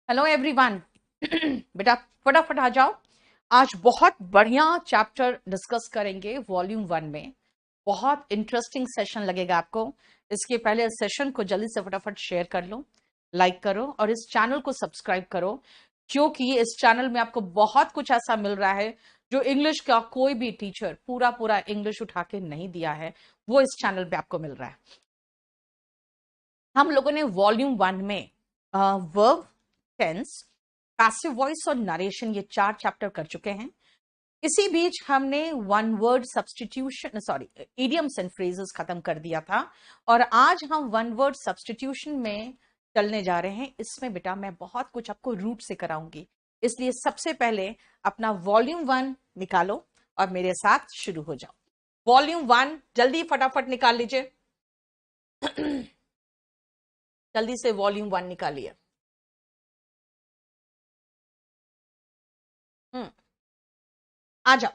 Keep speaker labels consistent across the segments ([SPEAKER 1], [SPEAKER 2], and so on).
[SPEAKER 1] Hello everyone. बेटा फटाफट आ जाओ। आज बहुत बढ़िया चैप्टर डिस्कस करेंगे वॉल्यूम 1 में। बहुत इंटरेस्टिंग सेशन लगेगा आपको। इसके पहले इस सेशन को जल्दी से फटाफट शेयर कर लो, लाइक करो और इस चैनल को सब्सक्राइब करो, क्योंकि इस चैनल में आपको बहुत कुछ ऐसा मिल रहा है जो इंग्लिश का कोई भी टीचर पूरा पूरा इंग्लिश उठा के नहीं दिया है, वो इस चैनल पे आपको मिल रहा है। हम लोगों ने वॉल्यूम 1 में वर्ब, टेंस, पैसिव वॉइस और नरेशन, ये 4 चैप्टर कर चुके हैं। इसी बीच हमने one word substitution idioms and phrases खत्म कर दिया था और आज हम वन वर्ड सब्सटीट्यूशन में चलने जा रहे हैं। इसमें बेटा मैं बहुत कुछ आपको रूट से कराऊंगी, इसलिए सबसे पहले अपना वॉल्यूम 1 निकालो और मेरे साथ शुरू हो जाओ। वॉल्यूम 1 जल्दी फटाफट निकाल लीजिए। जल्दी से वॉल्यूम 1 निकालिए। आ जाओ।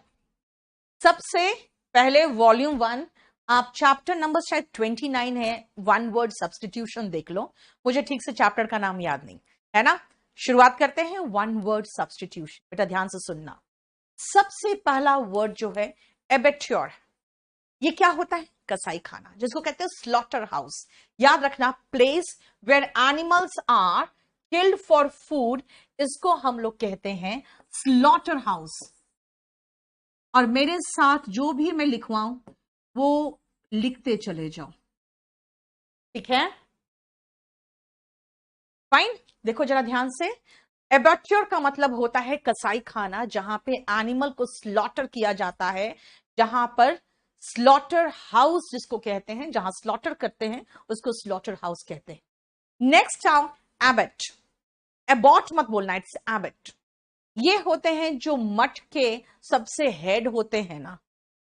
[SPEAKER 1] सबसे पहले वॉल्यूम 1, आप चैप्टर नंबर शायद 29 है, वन वर्ड सब्सटीट्यूशन देख लो। मुझे ठीक से चैप्टर का नाम याद नहीं है ना। शुरुआत करते हैं वन वर्ड सब्सटीट्यूशन। बेटा ध्यान से सुनना। सबसे पहला वर्ड जो है एबेट्योर, ये क्या होता है? कसाई खाना, जिसको कहते हैं स्लॉटर हाउस। याद रखना, place where animals are killed for food, इसको हम लोग कहते हैं स्लॉटर हाउस। और मेरे साथ जो भी मैं लिखवाऊं वो लिखते चले जाओ, ठीक है? फाइन। देखो जरा ध्यान से, एबैट्योर का मतलब होता है कसाई खाना, जहां पे एनिमल को स्लॉटर किया जाता है, जहां पर स्लॉटर हाउस जिसको कहते हैं, जहां स्लॉटर करते हैं उसको स्लॉटर हाउस कहते हैं। नेक्स्ट आओ एबट। एबॉट मत बोलना, इट्स एबट। ये होते हैं जो मठ के सबसे हेड होते हैं ना,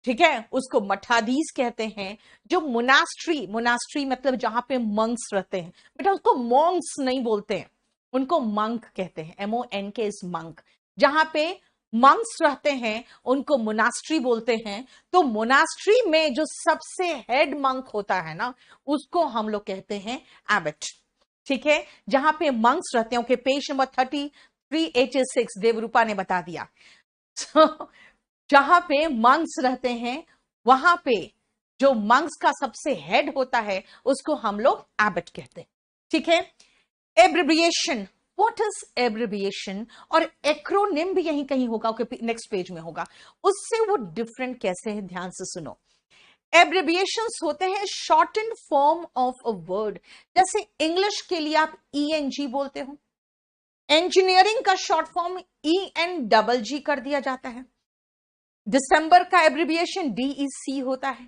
[SPEAKER 1] ठीक है, उसको मठाधीश कहते हैं। जो मोनास्ट्री, मोनास्ट्री मतलब जहां पे मंक्स रहते हैं, बेटा उसको मॉन्क्स नहीं बोलते हैं, उनको मंक कहते हैं। MONK is monk. जहां पे मंक्स रहते हैं उनको मोनास्ट्री बोलते हैं। तो मोनास्ट्री में जो सबसे हेड मंक होता है ना, उसको हम लोग कहते हैं एबट, ठीक है। जहां पे मंक्स रहते हैं, ओके, पेज नंबर 3386 देवरूपा ने बता दिया। जहां पे मंक्स रहते हैं, वहां पे जो मंक्स का सबसे हेड होता है उसको हम लोग एबट कहते हैं, ठीक है। Abbreviation, what is abbreviation? और एक्रोनिम भी यहीं कहीं होगा, ओके, नेक्स्ट पेज में होगा। उससे वो डिफरेंट कैसे है, ध्यान से सुनो। एब्रिविएशंस होते हैं shortened form of a word. जैसे इंग्लिश के लिए आप ENG बोलते हो, इंजीनियरिंग का शॉर्ट फॉर्म ENGG कर दिया जाता है। दिसंबर का एब्रिविएशन DEC होता है।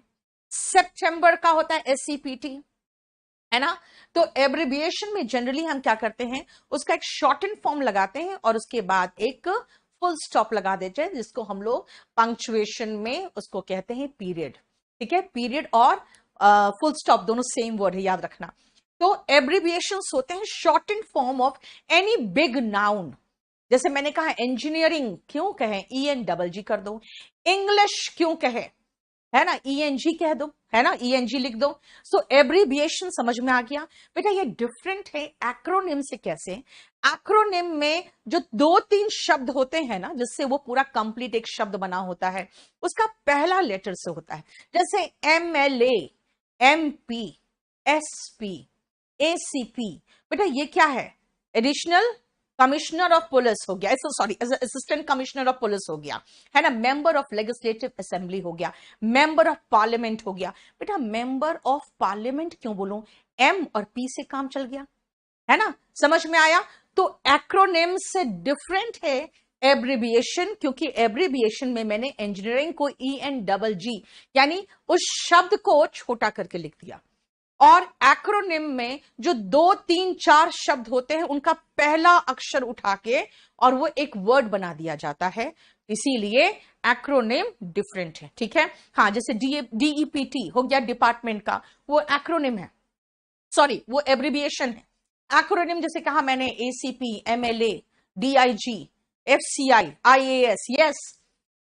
[SPEAKER 1] सितंबर का होता है SCPT, है ना। तो एब्रिविएशन में जनरली हम क्या करते हैं, उसका एक शॉर्टेन फॉर्म लगाते हैं और उसके बाद एक फुल स्टॉप लगा देते हैं, जिसको हम लोग पंक्चुएशन में उसको कहते हैं पीरियड, ठीक है। पीरियड और फुल स्टॉप दोनों सेम वर्ड है, याद रखना। तो एब्रिविएशंस होते हैं shorten form of any big noun. जैसे मैंने कहा इंजीनियरिंग क्यों कहें, ENGG कर दो। इंग्लिश क्यों कहे, है ना, ENG कह दो, है ना, ENG लिख दो। सो एब्रिविएशन समझ में आ गया। बेटा ये डिफरेंट है एक्रोनिम से। कैसे? एक्रोनिम में जो 2-3 शब्द होते हैं ना, जिससे वो पूरा कंप्लीट एक शब्द बना होता है, उसका पहला लेटर से होता है। जैसे MLA, MP, SP, ACP। बेटा ये क्या है? एडिशनल कमिश्नर ऑफ पुलिस हो गया, sorry assistant commissioner of police हो गया, है ना। मेंबर ऑफ लेजिस्लेटिव असेंबली हो गया, मेंबर ऑफ पार्लियामेंट हो गया। बेटा मेंबर ऑफ पार्लियामेंट क्यों बोलूं, M और P से काम चल गया, है ना। समझ में आया? तो एक्रोनिम से डिफरेंट है एब्रिविएशन, क्योंकि एब्रिविएशन में मैंने इंजीनियरिंग को ENGG यानी उस शब्द को छोटा करके लिख दिया, और एक्रोनिम में जो 2-3-4 शब्द होते हैं उनका पहला अक्षर उठा के और वो एक वर्ड बना दिया जाता है। इसीलिए एक्रोनिम डिफरेंट है, ठीक है। हाँ, जैसे DEPT हो गया डिपार्टमेंट का, वो एक्रोनिम है, सॉरी वो एब्रिविएशन है। एक्रोनिम जैसे कहा मैंने ACP, MLA, DIG, FCI, IAS, yes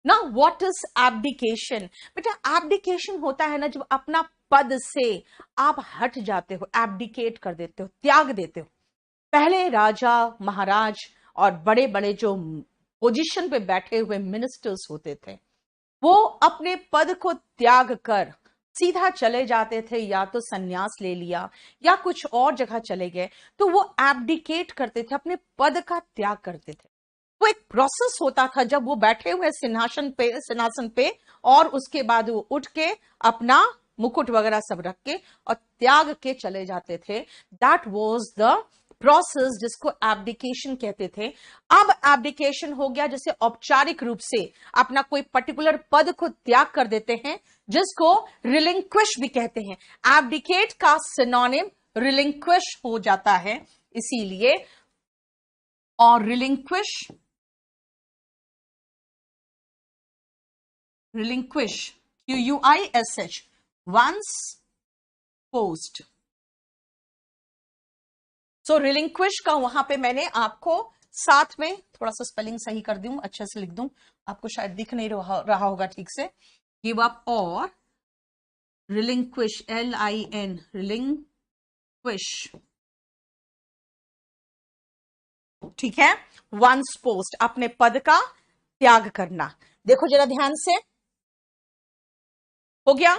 [SPEAKER 1] ना। What is abdication? बेटा एब्डिकेशन होता है ना, जब अपना पद से आप हट जाते हो, एब्डिकेट कर देते हो, त्याग देते हो, पहले राजा महाराज और बड़े बड़े जो पोजीशन पे बैठे हुए मिनिस्टर्स होते थे, वो अपने पद को त्याग कर सीधा चले जाते थे, या तो सन्यास ले लिया या कुछ और जगह चले गए, तो वो एब्डिकेट करते थे, अपने पद का त्याग करते थे। वो एक प्रोसेस होता था जब वो बैठे हुए सिंहासन पे और उसके बाद वो उठ के अपना मुकुट वगैरह सब रख के और त्याग के चले जाते थे। दैट वाज द प्रोसेस जिसको एब्डिकेशन कहते थे। अब एब्डिकेशन हो गया जैसे औपचारिक रूप से अपना कोई पर्टिकुलर पद को त्याग कर देते हैं, जिसको रिलिंक्विश भी कहते हैं। एब्डिकेट का सिनोनिम रिलिंक्विश हो जाता है, इसीलिए। और रिलिंक्विश QUISH, once post। सो रिलिंक्विश का वहां पे मैंने आपको साथ में थोड़ा सा स्पेलिंग सही कर दूं, अच्छे से लिख दूं, आपको शायद दिख नहीं रहा होगा ठीक से। गिव अप और रिलिंक्विश, LIN, रिलिंक्विश, ठीक है। वंस पोस्ट, अपने पद का त्याग करना। देखो जरा ध्यान से, हो गया।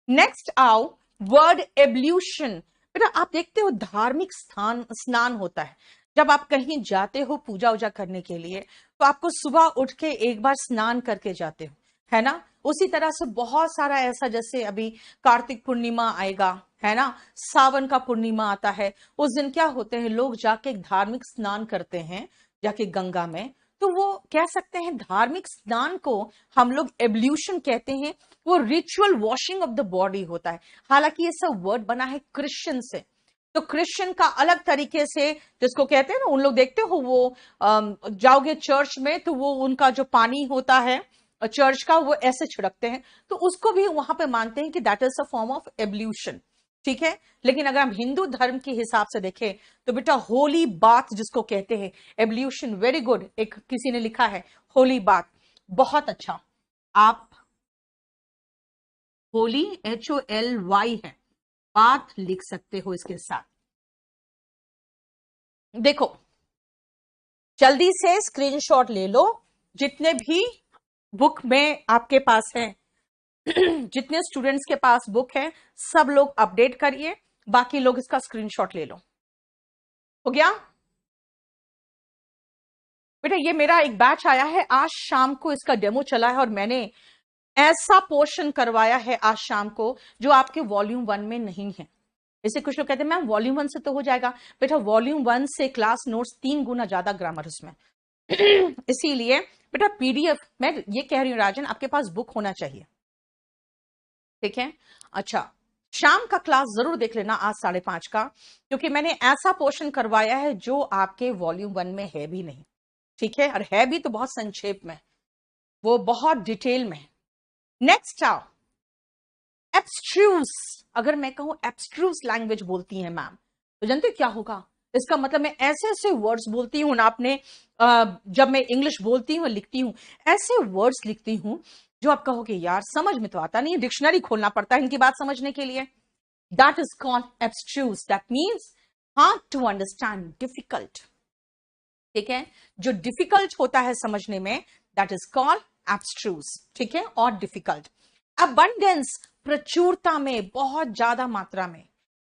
[SPEAKER 1] नेक्स्ट आओ वर्ड एब्ल्यूशन। बेटा आप देखते हो धार्मिक स्नान होता है, जब आप कहीं जाते हो पूजा वूजा करने के लिए, तो आपको सुबह उठ के एक बार स्नान करके जाते हो, है ना। उसी तरह से बहुत सारा ऐसा, जैसे अभी कार्तिक पूर्णिमा आएगा, है ना, सावन का पूर्णिमा आता है, उस दिन क्या होते हैं, लोग जाके एक धार्मिक स्नान करते हैं, जाके गंगा में। तो वो कह सकते हैं धार्मिक स्नान को हम लोग एब्ल्यूशन कहते हैं। वो ritual washing of the body होता है। हालांकि ये सब वर्ड बना है क्रिश्चियन से, तो क्रिश्चियन का अलग तरीके से, जिसको कहते हैं ना, उन लोग देखते हो वो जाओगे चर्च में तो वो उनका जो पानी होता है चर्च का, वो ऐसे छिड़कते हैं, तो उसको भी वहां पे मानते हैं कि that is a form of ablution, ठीक है। लेकिन अगर हम हिंदू धर्म के हिसाब से देखें तो बेटा होली बाथ जिसको कहते हैं, एब्ल्यूशन, वेरी गुड। एक किसी ने लिखा है होली बाथ, बहुत अच्छा। आप होली HOLY है, बात लिख सकते हो इसके साथ। देखो जल्दी से स्क्रीनशॉट ले लो, जितने भी बुक में आपके पास है जितने स्टूडेंट्स के पास बुक है, सब लोग अपडेट करिए, बाकी लोग इसका स्क्रीनशॉट ले लो। हो गया बेटा, ये मेरा एक बैच आया है, आज शाम को इसका डेमो चला है, और मैंने ऐसा पोर्शन करवाया है आज शाम को जो आपके वॉल्यूम 1 में नहीं है। जैसे कुछ लोग कहते हैं मैम वॉल्यूम 1 से तो हो जाएगा, बेटा वॉल्यूम 1 से क्लास नोट्स 3 गुना ज्यादा ग्रामर उसमें इसीलिए बेटा PDF, मैं ये कह रही हूं राजन, आपके पास बुक होना चाहिए, ठीक है। अच्छा, शाम का क्लास जरूर देख लेना आज 5:30 का, क्योंकि मैंने ऐसा पोर्शन करवाया है जो आपके वॉल्यूम 1 में है भी नहीं, ठीक है, और है भी तो बहुत संक्षेप में, वो बहुत डिटेल में। नेक्स्ट आओ एब्स्ट्रूस। अगर मैं कहूं एब्स्ट्रूस लैंग्वेज बोलती है मैम, तो जानते क्या होगा, इसका मतलब मैं ऐसे ऐसे वर्ड्स बोलती हूं ना, आपने जब मैं इंग्लिश बोलती हूं लिखती हूं, ऐसे वर्ड्स लिखती हूं जो आप कहोगे यार समझ में तो आता नहीं, डिक्शनरी खोलना पड़ता है इनकी बात समझने के लिए। That is called abstruse, that means hard to understand, difficult, ठीक है। जो डिफिकल्ट होता है समझने में, दैट इज कॉल्ड एब्स्ट्रूस, ठीक है, और डिफिकल्ट। अबंडेंस, प्रचुरता में, बहुत ज्यादा मात्रा में।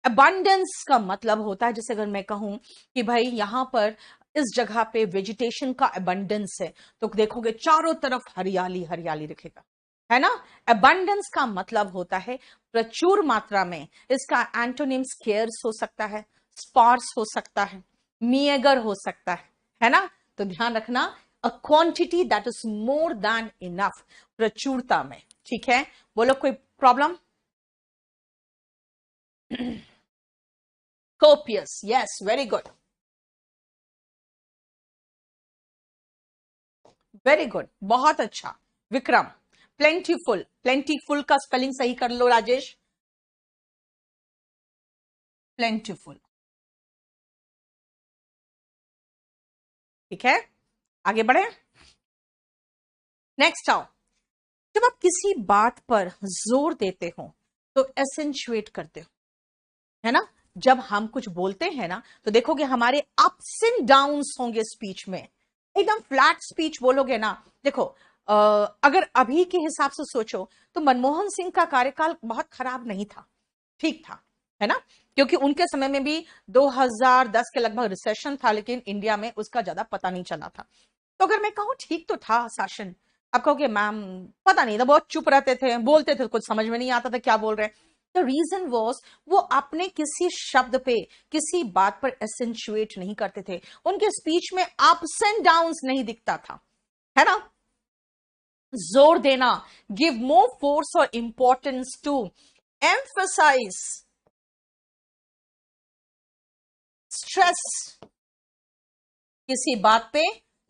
[SPEAKER 1] अबंडेंस का मतलब होता है, जैसे अगर मैं कहूं कि भाई यहां पर इस जगह पे वेजिटेशन का अबंडेंस है, तो देखोगे चारों तरफ हरियाली हरियाली दिखेगा, है ना। अबंडेंस का मतलब होता है प्रचुर मात्रा में। इसका एंटोनिम स्केर्स हो सकता है, स्पार्स हो सकता है, मीएगर हो सकता है ना। तो ध्यान रखना, a quantity that is more than enough, प्रचुरता में, ठीक है। बोलो कोई problem? Copious, yes, very good, very good, बहुत अच्छा। विक्रम, प्लेंटीफुल, प्लेंटीफुल का स्पेलिंग सही कर लो राजेश, प्लेंटीफुल, ठीक है। आगे बढ़े, नेक्स्ट आओ। जब आप किसी बात पर जोर देते हो तो एसेंचुएट करते हो, है ना। जब हम कुछ बोलते हैं ना तो देखोगे हमारे अप्स एंड डाउन्स होंगे स्पीच में। एकदम फ्लैट स्पीच बोलोगे ना, देखो अगर अभी के हिसाब से सोचो तो मनमोहन सिंह का कार्यकाल बहुत खराब नहीं था, ठीक था, है ना, क्योंकि उनके समय में भी 2010 के लगभग रिसेशन था, लेकिन इंडिया में उसका ज्यादा पता नहीं चला था। तो अगर मैं कहूँ ठीक तो था शासन, आप कहोगे मैम पता नहीं था, बहुत चुप रहते थे, बोलते थे कुछ समझ में नहीं आता था क्या बोल रहे हैं। द रीजन वॉज वो अपने किसी शब्द पे किसी बात पर एसेंचुएट नहीं करते थे, उनके स्पीच में अप्स एंड डाउन्स नहीं दिखता था, है ना। जोर देना, गिव मोर फोर्स और इंपॉर्टेंस टू, एम्फसाइज, स्ट्रेस, किसी बात पे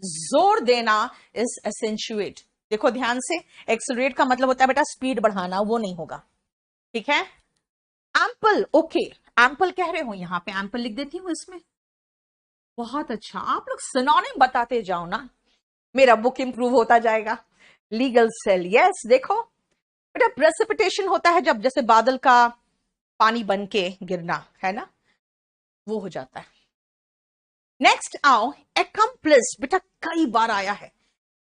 [SPEAKER 1] जोर देना इज एसेंचुएट। देखो ध्यान से, एक्सेलरेट का मतलब होता है बेटा स्पीड बढ़ाना, वो नहीं होगा, ठीक है। एम्पल, ओके, एम्पल कह रहे हो, यहां पे एम्पल लिख देती हूं इसमें। बहुत अच्छा, आप लोग सिनोनिम बताते जाओ ना, मेरा बुक इंप्रूव होता जाएगा। लीगल सेल, यस, देखो बेटा प्रेसिपिटेशन होता है जब जैसे बादल का पानी बन के गिरना, है ना, वो हो जाता है। नेक्स्ट आओ, एकम्प्लिस, बेटा कई बार आया है,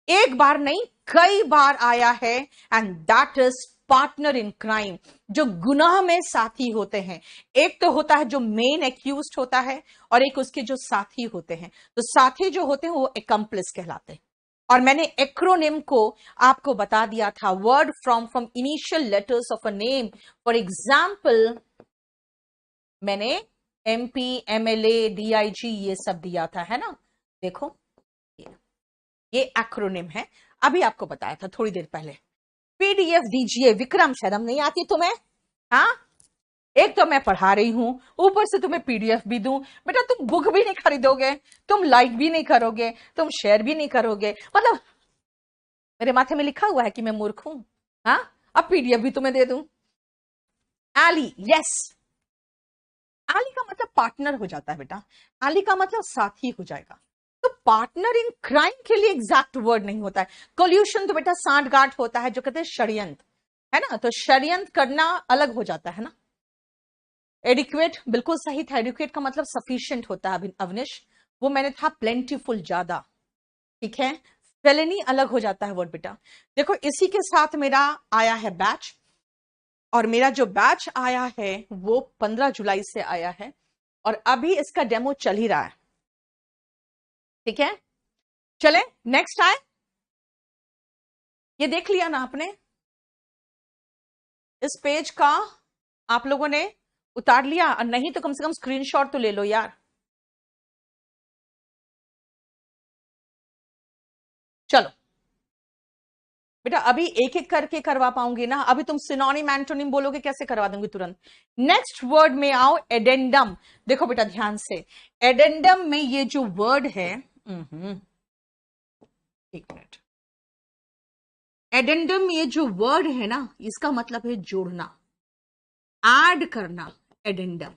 [SPEAKER 1] एक बार नहीं कई बार आया है, and that is partner in crime, जो गुनाह में साथी होते हैं। एक तो होता है जो मेन एक्यूज्ड होता है, और एक उसके जो साथी होते हैं। तो साथी जो होते हैं वो एकम्प्लिस कहलाते हैं। और मैंने एक्रोनिम को आपको बता दिया था, word from initial letters of a name. For example मैंने MP, MLA, DIG ये सब दिया था, है ना। देखो ये एक्रोनिम है, अभी आपको बताया था थोड़ी देर पहले। PDF दीजिए विक्रम, शर्म नहीं आती तुम्हें? हाँ, एक तो मैं पढ़ा रही हूं, ऊपर से तुम्हें PDF भी दूं। बेटा तुम बुक भी नहीं खरीदोगे, तुम लाइक भी नहीं करोगे, तुम शेयर भी नहीं करोगे, मतलब मेरे माथे में लिखा हुआ है कि मैं मूर्ख हूं। हाँ, अब PDF भी तुम्हें दे दूं। एली, यस, एली का मतलब पार्टनर हो जाता है बेटा, एली का मतलब साथी हो जाएगा। तो पार्टनर इन क्राइम के लिए एग्जैक्ट वर्ड नहीं होता है। कोल्यूशन तो बेटा सांठगांठ होता है, जो कहते हैं षड्यंत्र, है ना, तो षड्यंत्र करना अलग हो जाता है ना। एडिक्वेट बिल्कुल सही था, एडिक्वेट का मतलब सफिशिएंट होता है अवनिश, वो मैंने था प्लेंटीफुल, ज्यादा, ठीक है। फेलेनी अलग हो जाता है वर्ड बेटा। देखो इसी के साथ मेरा आया है बैच, और मेरा जो बैच आया है वो 15 जुलाई से आया है, और अभी इसका डेमो चल ही रहा है, ठीक है। चले नेक्स्ट आए, ये देख लिया ना आपने, इस पेज का आप लोगों ने उतार लिया, और नहीं तो कम से कम स्क्रीनशॉट तो ले लो यार। चलो बेटा अभी एक एक करके करवा पाऊंगी ना, अभी तुम सिनोनिम एंटोनिम बोलोगे कैसे करवा दूंगी तुरंत। नेक्स्ट वर्ड में आओ, एडेंडम। देखो बेटा ध्यान से, एडेंडम में ये जो वर्ड है, एक मिनट, एडेंडम में ये जो वर्ड है ना, इसका मतलब है जोड़ना, ऐड करना। एडेंडम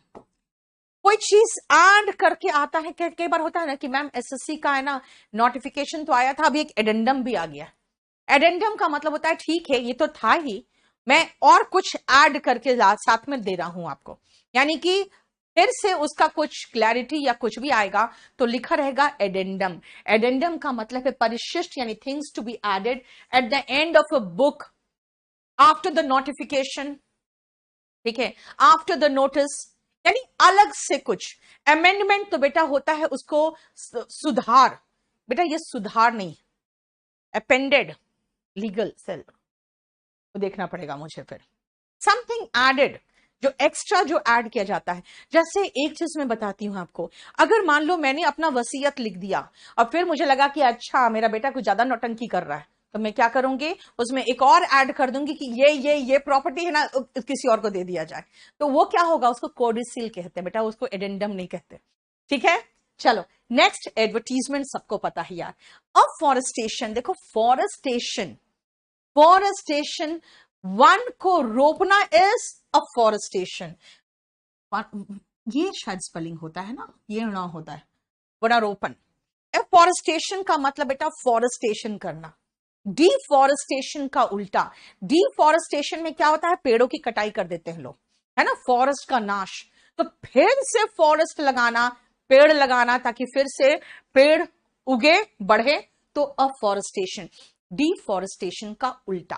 [SPEAKER 1] कोई चीज ऐड करके आता है, कई बार होता है ना कि मैम SSC का है ना नोटिफिकेशन तो आया था, अभी एक एडेंडम भी आ गया। एडेंडम का मतलब होता है ठीक है ये तो था ही, मैं और कुछ ऐड करके साथ में दे रहा हूं आपको, यानी कि फिर से उसका कुछ क्लैरिटी या कुछ भी आएगा तो लिखा रहेगा एडेंडम। एडेंडम का मतलब है परिशिष्ट, यानी things to be added at the end of a book, after the notification, ठीक है, आफ्टर द नोटिस, यानी अलग से कुछ। अमेंडमेंट तो बेटा होता है उसको सुधार, बेटा ये सुधार नहीं, अपेंडेड, लीगल सेल तो देखना पड़ेगा मुझे फिर। समथिंग एडेड, जो एक्स्ट्रा जो ऐड किया जाता है। जैसे एक चीज मैं बताती हूं आपको, अगर मान लो मैंने अपना वसीयत लिख दिया और फिर मुझे लगा कि अच्छा मेरा बेटा कुछ ज्यादा नौटंकी कर रहा है, तो मैं क्या करूंगी, उसमें एक और ऐड कर दूंगी कि ये प्रॉपर्टी है ना किसी और को दे दिया जाए, तो वो क्या होगा, उसको कोडिसिल कहते हैं बेटा, उसको एडेंडम नहीं कहते, ठीक है। चलो नेक्स्ट, एडवर्टीजमेंट सबको पता है यार। अफॉरेस्टेशन, देखो फॉरेस्टेशन, फॉरेस्टेशन वन को रोपना इज अफॉरेस्टेशन, ये शायद स्पेलिंग होता है ना, ये ना होता है, वनारोपण। एफॉरेस्टेशन का मतलब बेटा फॉरेस्टेशन करना, डिफॉरेस्टेशन का उल्टा। डिफॉरेस्टेशन में क्या होता है, पेड़ों की कटाई कर देते हैं लोग, है ना, फॉरेस्ट का नाश। तो फिर से फॉरेस्ट लगाना, पेड़ लगाना ताकि फिर से पेड़ उगे बढ़े, तो अफॉरेस्टेशन। डिफॉरेस्टेशन का उल्टा,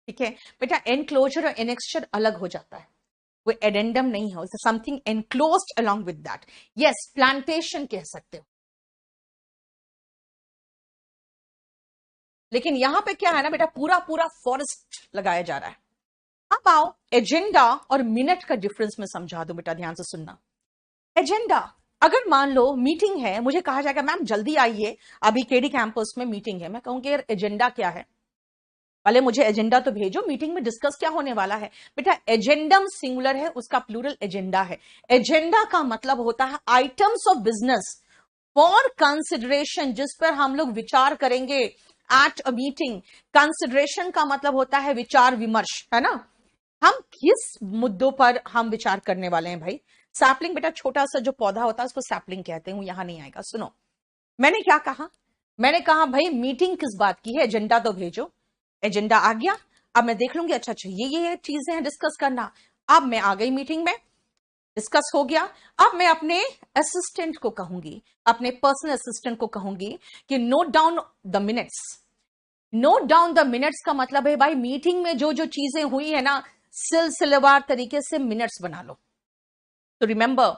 [SPEAKER 1] ठीक है बेटा। एनक्लोजर और एनेक्स्चर अलग हो जाता है, वो एडेंडम नहीं है, something enclosed along with that. Yes, plantation कह सकते हो। लेकिन यहां पे क्या है ना बेटा, पूरा पूरा फॉरेस्ट लगाया जा रहा है। अब आओ एजेंडा और मिनट का डिफरेंस में समझा दूं बेटा, ध्यान से सुनना। एजेंडा, अगर मान लो मीटिंग है, मुझे कहा जाएगा मैम जल्दी आइए, अभी केडी कैंपस में मीटिंग है, मैं कहूंगी यार एजेंडा क्या है, पहले मुझे एजेंडा तो भेजो, मीटिंग में डिस्कस क्या होने वाला है। बेटा एजेंडम सिंगुलर है, उसका प्लूरल एजेंडा है। एजेंडा का मतलब होता है items of business for consideration, जिस पर हम लोग विचार करेंगे एट अ मीटिंग। कंसिडरेशन का मतलब होता है विचार विमर्श, है ना। हम किस मुद्दों पर हम विचार करने वाले हैं भाई। सैपलिंग बेटा छोटा सा जो पौधा होता है उसको सैपलिंग कहते हैं, वो यहां नहीं आएगा। सुनो मैंने क्या कहा, मैंने कहा भाई मीटिंग किस बात की है, एजेंडा तो भेजो। एजेंडा आ गया, अब मैं देख लूंगी अच्छा अच्छा ये चीजें हैं डिस्कस करना। अब मैं आ गई मीटिंग में, डिस्कस हो गया। अब मैं अपने असिस्टेंट को कहूंगी, अपने पर्सनल असिस्टेंट को कहूंगी कि note down the minutes. Note down the minutes का मतलब है भाई मीटिंग में जो जो चीजें हुई है ना, सिलसिलेवार तरीके से मिनट्स बना लो। तो रिमेंबर,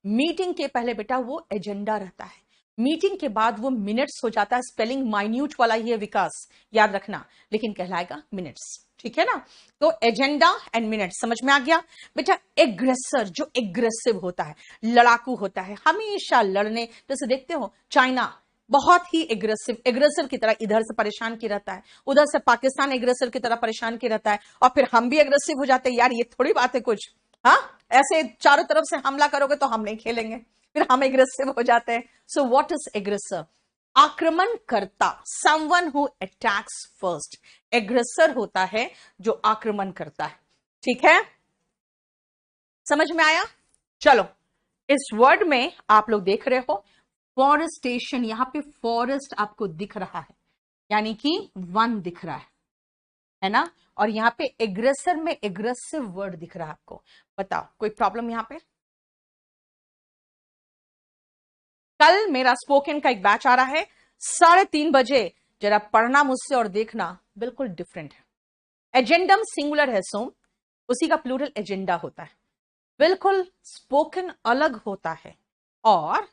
[SPEAKER 1] मीटिंग के पहले बेटा वो एजेंडा रहता है, मीटिंग के बाद वो मिनट्स हो जाता है। स्पेलिंग माइन्यूट वाला ही है विकास, याद रखना, लेकिन कहलाएगा मिनट्स, ठीक है ना। तो एजेंडा एंड मिनट्स समझ में आ गया बेटा। एग्रेसर, जो एग्रेसिव होता है, लड़ाकू होता है, हमेशा लड़ने, जैसे देखते हो चाइना बहुत ही एग्रेसिव की तरह इधर से परेशान की रहता है, उधर से पाकिस्तान एग्रेसिव की तरह परेशान की रहता है, और फिर हम भी एग्रेसिव हो जाते हैं। यार ये थोड़ी बात है कुछ, हाँ ऐसे चारों तरफ से हमला करोगे तो हम नहीं खेलेंगे, फिर हम एग्रेसिव हो जाते हैं। So what is aggressor? आक्रमणकर्ता, someone who attacks first. Aggressor होता है जो आक्रमण करता है, ठीक है, समझ में आया। चलो इस वर्ड में आप लोग देख रहे हो फॉरेस्टेशन, यहां पे फॉरेस्ट आपको दिख रहा है, यानी कि वन दिख रहा है ना। और यहां पे एग्रेसर में एग्रेसिव वर्ड दिख रहा है आपको। बताओ कोई प्रॉब्लम यहां पे? कल मेरा स्पोकन का एक बैच आ रहा है 3:30 बजे, जरा पढ़ना मुझसे और देखना, बिल्कुल डिफरेंट है। एजेंडम सिंगुलर है सोम, उसी का प्लूरल एजेंडा होता है, बिल्कुल स्पोकन अलग होता है, और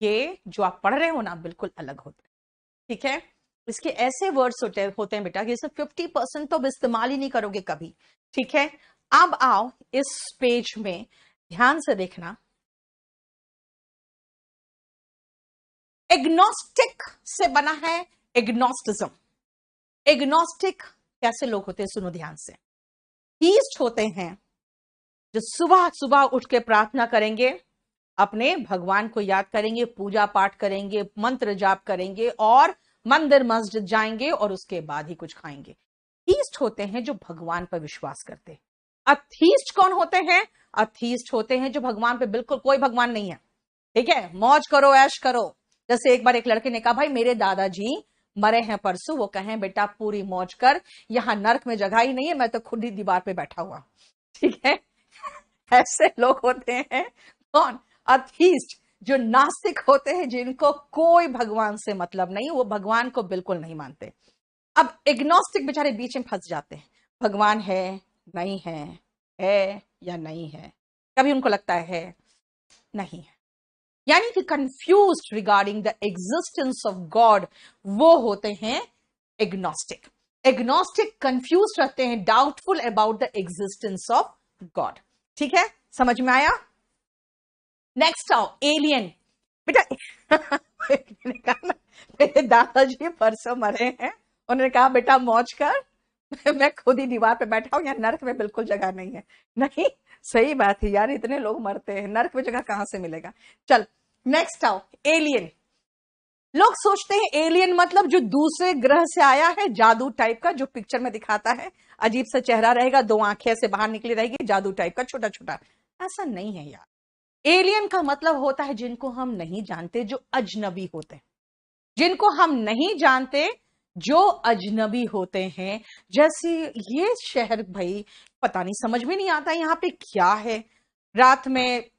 [SPEAKER 1] ये जो आप पढ़ रहे हो ना बिल्कुल अलग होता है, ठीक है। इसके ऐसे वर्ड्स होते हैं बेटा कि इसमें 50% तो इस्तेमाल ही नहीं करोगे कभी, ठीक है। अब आओ इस पेज में ध्यान से देखना। एग्नोस्टिक से बना है एग्नोस्टिज्म। एग्नोस्टिक कैसे लोग होते हैं, सुनो ध्यान से। थीस्ट होते हैं जो सुबह सुबह उठ के प्रार्थना करेंगे, अपने भगवान को याद करेंगे, पूजा पाठ करेंगे, मंत्र जाप करेंगे, और मंदिर मस्जिद जाएंगे, और उसके बाद ही कुछ खाएंगे। थीस्ट होते हैं जो भगवान पर विश्वास करते हैं। अथीस्ट कौन होते हैं? अथीस्ट होते हैं जो भगवान पे बिल्कुल कोई भगवान नहीं है, ठीक है, मौज करो ऐश करो। जैसे एक बार एक लड़के ने कहा भाई मेरे दादाजी मरे हैं परसों, वो कहें बेटा पूरी मौज कर, यहां नर्क में जगह ही नहीं है, मैं तो खुद ही दीवार पे बैठा हुआ, ठीक है। ऐसे लोग होते हैं कौन? अथीस्ट, जो नास्तिक होते हैं, जिनको कोई भगवान से मतलब नहीं, वो भगवान को बिल्कुल नहीं मानते। अब एग्नोस्टिक बेचारे बीच में फंस जाते हैं, भगवान है नहीं है या नहीं है, कभी उनको लगता है नहीं है, यानी कि confused regarding the existence of God, वो होते हैं एग्नोस्टिक। एग्नोस्टिक कंफ्यूज रहते हैं, doubtful about the existence of God, ठीक है, समझ में आया। नेक्स्ट आओ एलियन। बेटा मैंने कहा ना मेरे दादाजी परसों मरे हैं, उन्होंने कहा बेटा मौज कर, मैं खुद ही दीवार पे बैठा हूं, यहाँ नर्क में बिल्कुल जगह नहीं है। नहीं, सही बात है यार, इतने लोग मरते हैं, नर्क में जगह कहां से मिलेगा। चल नेक्स्ट आओ एलियन। लोग सोचते हैं एलियन मतलब जो दूसरे ग्रह से आया है, जादू टाइप का, जो पिक्चर में दिखाता है, अजीब सा चेहरा रहेगा, 2 आंखें से बाहर निकली रहेगी, जादू टाइप का छोटा छोटा। ऐसा नहीं है यार। एलियन का मतलब होता है जिनको हम नहीं जानते, जो अजनबी होते हैं, जिनको हम नहीं जानते, जो अजनबी होते हैं। जैसे ये शहर भाई पता नहीं, समझ में नहीं आता यहाँ पे क्या है, रात में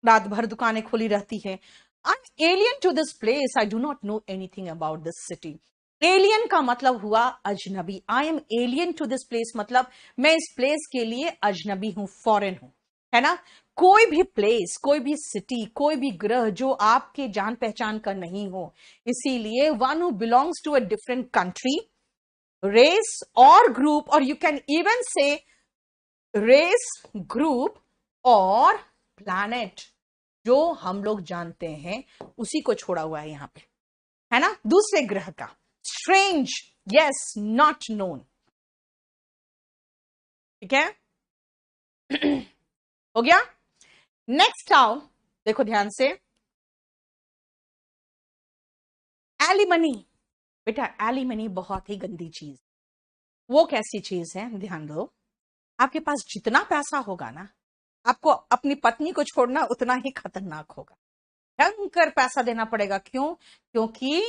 [SPEAKER 1] रात भर दुकानें खुली रहती है। I am alien to this place, I do not know anything about this city. Alien का मतलब हुआ अजनबी। I am alien to this place मतलब मैं इस प्लेस के लिए अजनबी हूं, फॉरेन हूं, है ना। कोई भी प्लेस, कोई भी सिटी, कोई भी ग्रह जो आपके जान पहचान का नहीं हो, इसीलिए one who belongs to a different country, race और ग्रुप, और you can even say race, group और प्लैनेट, जो हम लोग जानते हैं उसी को छोड़ा हुआ है यहां पे, है ना, दूसरे ग्रह का। Strange, yes, not known. ठीक है। हो गया। नेक्स्ट आओ, देखो ध्यान से, एलिमनी। बेटा एलिमनी बहुत ही गंदी चीज। वो कैसी चीज है, ध्यान दो। आपके पास जितना पैसा होगा ना, आपको अपनी पत्नी को छोड़ना उतना ही खतरनाक होगा। भयंकर पैसा देना पड़ेगा। क्यों? क्योंकि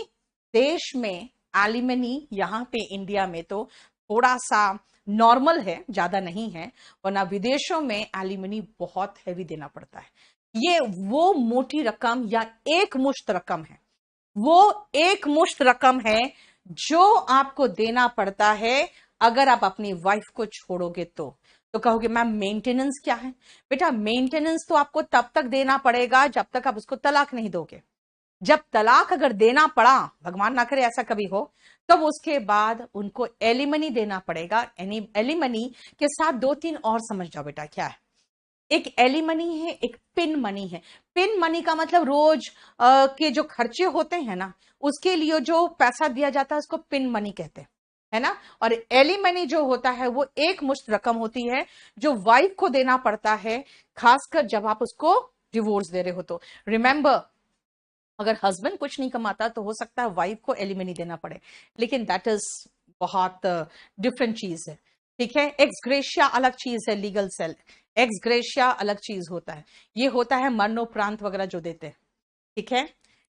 [SPEAKER 1] देश में एलिमनी, यहां पे इंडिया में तो थोड़ा सा नॉर्मल है, ज्यादा नहीं है, वरना विदेशों में एलिमनी बहुत हैवी देना पड़ता है। ये वो मोटी रकम या एक मुश्त रकम है, वो एक मुश्त रकम है जो आपको देना पड़ता है अगर आप अपनी वाइफ को छोड़ोगे तो कहोगे मैम मेंटेनेंस क्या है? बेटा मेंटेनेंस तो आपको तब तक देना पड़ेगा जब तक आप उसको तलाक नहीं दोगे। जब तलाक अगर देना पड़ा, भगवान ना करे ऐसा कभी हो, तब तो उसके बाद उनको एलिमनी देना पड़ेगा। एलिमनी के साथ दो तीन और समझ जाओ बेटा क्या है। एक एलिमनी है, एक पिन मनी है। पिन मनी का मतलब रोज के जो खर्चे होते हैं ना, उसके लिए जो पैसा दिया जाता है उसको पिन मनी कहते हैं, है ना। और एलिमनी जो होता है वो एक मुश्त रकम होती है जो वाइफ को देना पड़ता है, खासकर जब आप उसको डिवोर्स दे रहे हो तो। रिमेंबर, अगर हस्बैंड कुछ नहीं कमाता तो हो सकता है वाइफ को एलिमनी देना पड़े, लेकिन दैट इज बहुत डिफरेंट चीज है। ठीक है। एक्स ग्रेशिया अलग चीज है, लीगल सेल। एक्स ग्रेशिया अलग चीज होता है, ये होता है मरणोपरांत वगैरह जो देते हैं। ठीक है।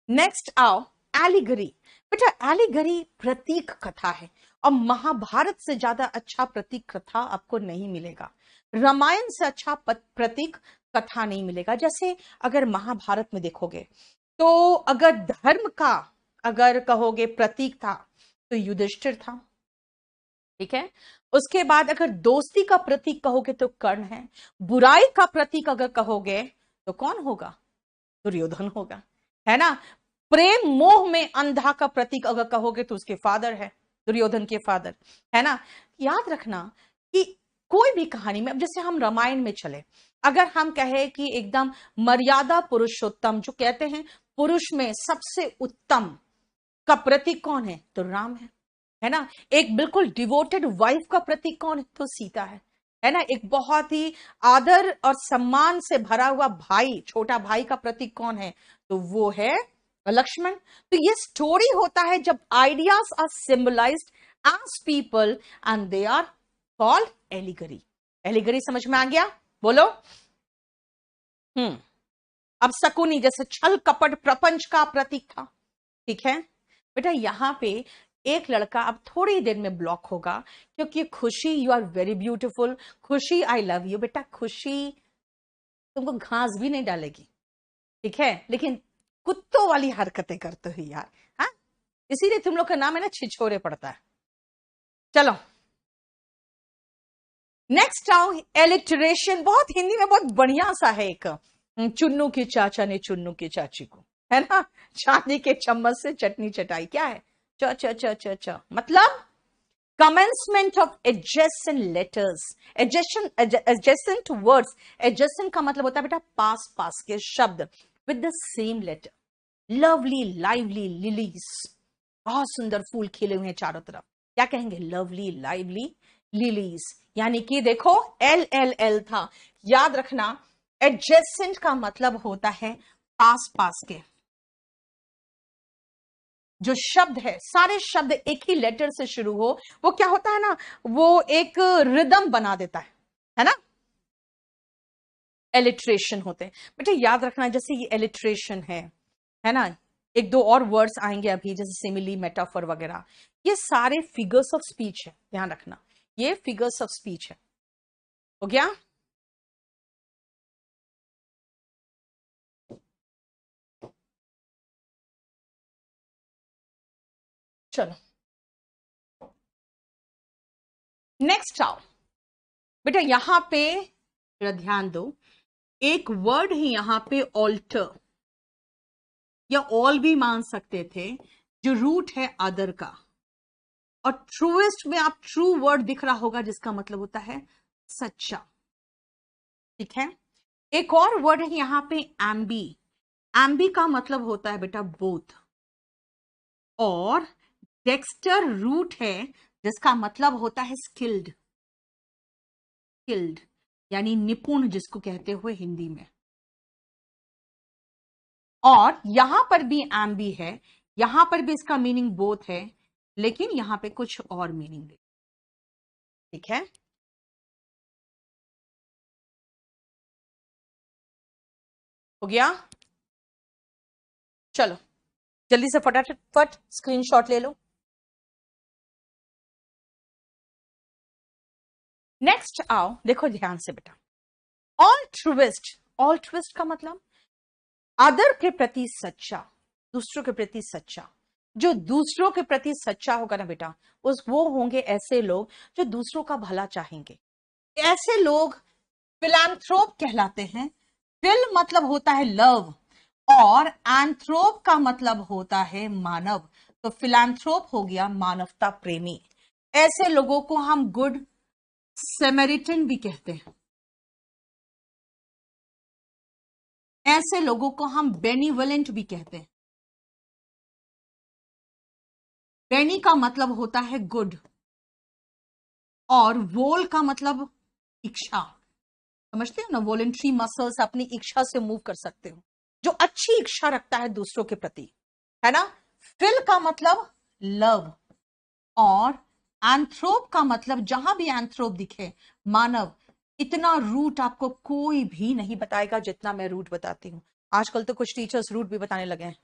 [SPEAKER 1] नेक्स्ट आओ, एलिगरी। बेटा एलिगरी प्रतीक कथा है, और महाभारत से ज्यादा अच्छा प्रतीक कथा आपको नहीं मिलेगा, रामायण से अच्छा प्रतीक कथा नहीं मिलेगा। जैसे अगर महाभारत में देखोगे तो अगर धर्म का, अगर कहोगे प्रतीक था तो युधिष्ठिर था। ठीक है। उसके बाद अगर दोस्ती का प्रतीक कहोगे तो कर्ण है। बुराई का प्रतीक अगर कहोगे तो कौन होगा? दुर्योधन होगा, है ना। प्रेम मोह में अंधा का प्रतीक अगर कहोगे तो उसके फादर है, दुर्योधन के फादर, है ना। याद रखना कि कोई भी कहानी में, अब जैसे हम रामायण में चले, अगर हम कहे कि एकदम मर्यादा पुरुषोत्तम, जो कहते हैं पुरुष में सबसे उत्तम का प्रतीक कौन है, तो राम है ना। एक बिल्कुल डिवोटेड वाइफ का प्रतीक कौन है, तो सीता है ना। एक बहुत ही आदर और सम्मान से भरा हुआ भाई, छोटा भाई का प्रतीक कौन है, तो वो है लक्ष्मण। तो ये स्टोरी होता है जब ideas are symbolised as people and they are called allegory. Allegory समझ में आ गया? बोलो। अब शकुनी जैसे छल कपट प्रपंच का प्रतीक था। ठीक है। बेटा यहां पे एक लड़का अब थोड़ी देर में ब्लॉक होगा, क्योंकि खुशी, यू आर वेरी ब्यूटीफुल, खुशी आई लव यू। बेटा खुशी तुमको घास भी नहीं डालेगी, ठीक है, लेकिन कुत्तों वाली हरकतें करते हो यार। हाँ, इसीलिए तुम लोग का नाम है ना छिछोरे पड़ता है। चलो नेक्स्ट आओ, एलिटरेशन। बहुत हिंदी में बहुत बढ़िया सा है एक, चुन्नू के चाचा ने चुन्नू की चाची को, है ना, चांदी के चम्मच से चटनी चटाई। क्या है? च च च च च मतलब commencement of adjacent letters, adjacent words। adjacent का मतलब होता है बेटा पास पास के शब्द, with the same letter। Lovely, lively, lilies, बहुत सुंदर फूल खिले हुए हैं चारों तरफ, क्या कहेंगे? Lovely, lively, lilies. यानी कि देखो एल एल एल था, याद रखना एडजेसेंट का मतलब होता है पास पास के। जो शब्द है, सारे शब्द एक ही लेटर से शुरू हो, वो क्या होता है ना, वो एक रिदम बना देता है ना। एलिट्रेशन होते हैं बेटा, याद रखना। जैसे ये एलिट्रेशन है ना। एक दो और वर्ड्स आएंगे अभी, जैसे सिमिली, मेटाफर वगैरह, ये सारे फिगर्स ऑफ स्पीच है, ध्यान रखना, ये फिगर्स ऑफ स्पीच है। हो गया? चलो नेक्स्ट आओ बेटा, यहां पे जरा ध्यान दो, एक वर्ड है यहां पे ऑल्टर, या ऑल भी मान सकते थे, जो रूट है अदर का, और ट्रूएस्ट में आप ट्रू वर्ड दिख रहा होगा जिसका मतलब होता है सच्चा। ठीक है, एक और वर्ड है यहां पे एम्बी, एम्बी का मतलब होता है बेटा बोथ, और डेक्स्टर रूट है जिसका मतलब होता है स्किल्ड, स्किल्ड यानी निपुण जिसको कहते हुए हिंदी में। और यहां पर भी एम्बी है, यहां पर भी इसका मीनिंग बोथ है, लेकिन यहां पे कुछ और मीनिंग है। ठीक है, हो गया? चलो जल्दी से फटाफट स्क्रीनशॉट ले लो। नेक्स्ट आओ, देखो ध्यान से बेटा, ऑल्ट्रुइस्ट, ऑल्ट्रुइस्ट का मतलब अदर के प्रति सच्चा, दूसरों के प्रति सच्चा। जो दूसरों के प्रति सच्चा होगा ना बेटा, वो होंगे ऐसे लोग जो दूसरों का भला चाहेंगे। ऐसे लोग फिलैंथ्रोप कहलाते हैं। फिल मतलब होता है लव, और एंथ्रोप का मतलब होता है मानव, तो फिलैंथ्रोप हो गया मानवता प्रेमी। ऐसे लोगों को हम गुड सैमरिटन भी कहते हैं। ऐसे लोगों को हम बेनिवलेंट भी कहते हैं। बेनी का मतलब होता है गुड, और वोल का मतलब इच्छा, समझते हो ना, वॉलेंट्री मसल्स, अपनी इच्छा से मूव कर सकते हो, जो अच्छी इच्छा रखता है दूसरों के प्रति, है ना। फिल का मतलब लव, और एंथ्रोप का मतलब जहां भी एंथ्रोप दिखे मानव, इतना रूट आपको कोई भी नहीं बताएगा जितना मैं रूट बताती हूं। आजकल तो कुछ टीचर्स रूट भी बताने लगे हैं।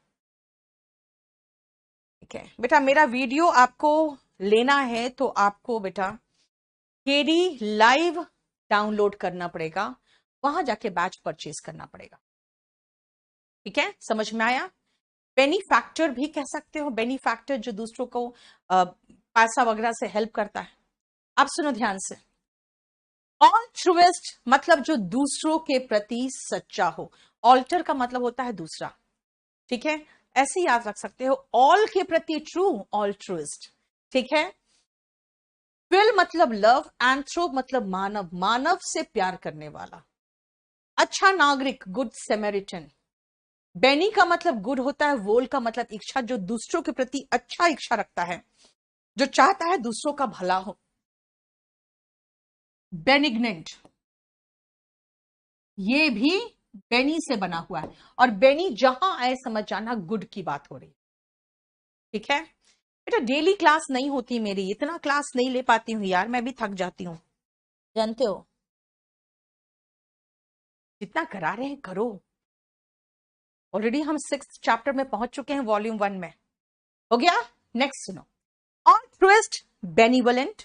[SPEAKER 1] ठीक है बेटा, मेरा वीडियो आपको लेना है तो आपको बेटा केडी लाइव डाउनलोड करना पड़ेगा, वहां जाके बैच परचेज करना पड़ेगा। ठीक है, समझ में आया? बेनीफैक्टर भी कह सकते हो, बेनीफैक्टर जो दूसरों को पैसा वगैरह से हेल्प करता है। अब सुनो ध्यान से, ऑल्ट्रुइस्ट मतलब जो दूसरों के प्रति सच्चा हो। ऑल्टर का मतलब होता है दूसरा, ठीक है, ऐसे याद रख सकते हो, ऑल के प्रति ट्रू, ऑल्ट्रुइस्ट। ठीक है, फिल मतलब लव, एंथ्रोप मतलब मानव, मानव से प्यार करने वाला, अच्छा नागरिक, गुड सैमरिटन। बेनी का मतलब गुड होता है, वोल का मतलब इच्छा, जो दूसरों के प्रति अच्छा इच्छा रखता है, जो चाहता है दूसरों का भला हो। बेनिग्नेंट, ये भी बेनी से बना हुआ है, और बेनी जहां आए समझ जाना गुड की बात हो रही। ठीक है बेटा, डेली क्लास नहीं होती मेरी, इतना क्लास नहीं ले पाती हूं यार, मैं भी थक जाती हूं, जानते हो। जितना करा रहे हैं करो, ऑलरेडी हम 6th चैप्टर में पहुंच चुके हैं, वॉल्यूम 1 में। हो गया? नेक्स्ट सुनो, ऑल्ट्रुइस्ट, बेनिवलेंट,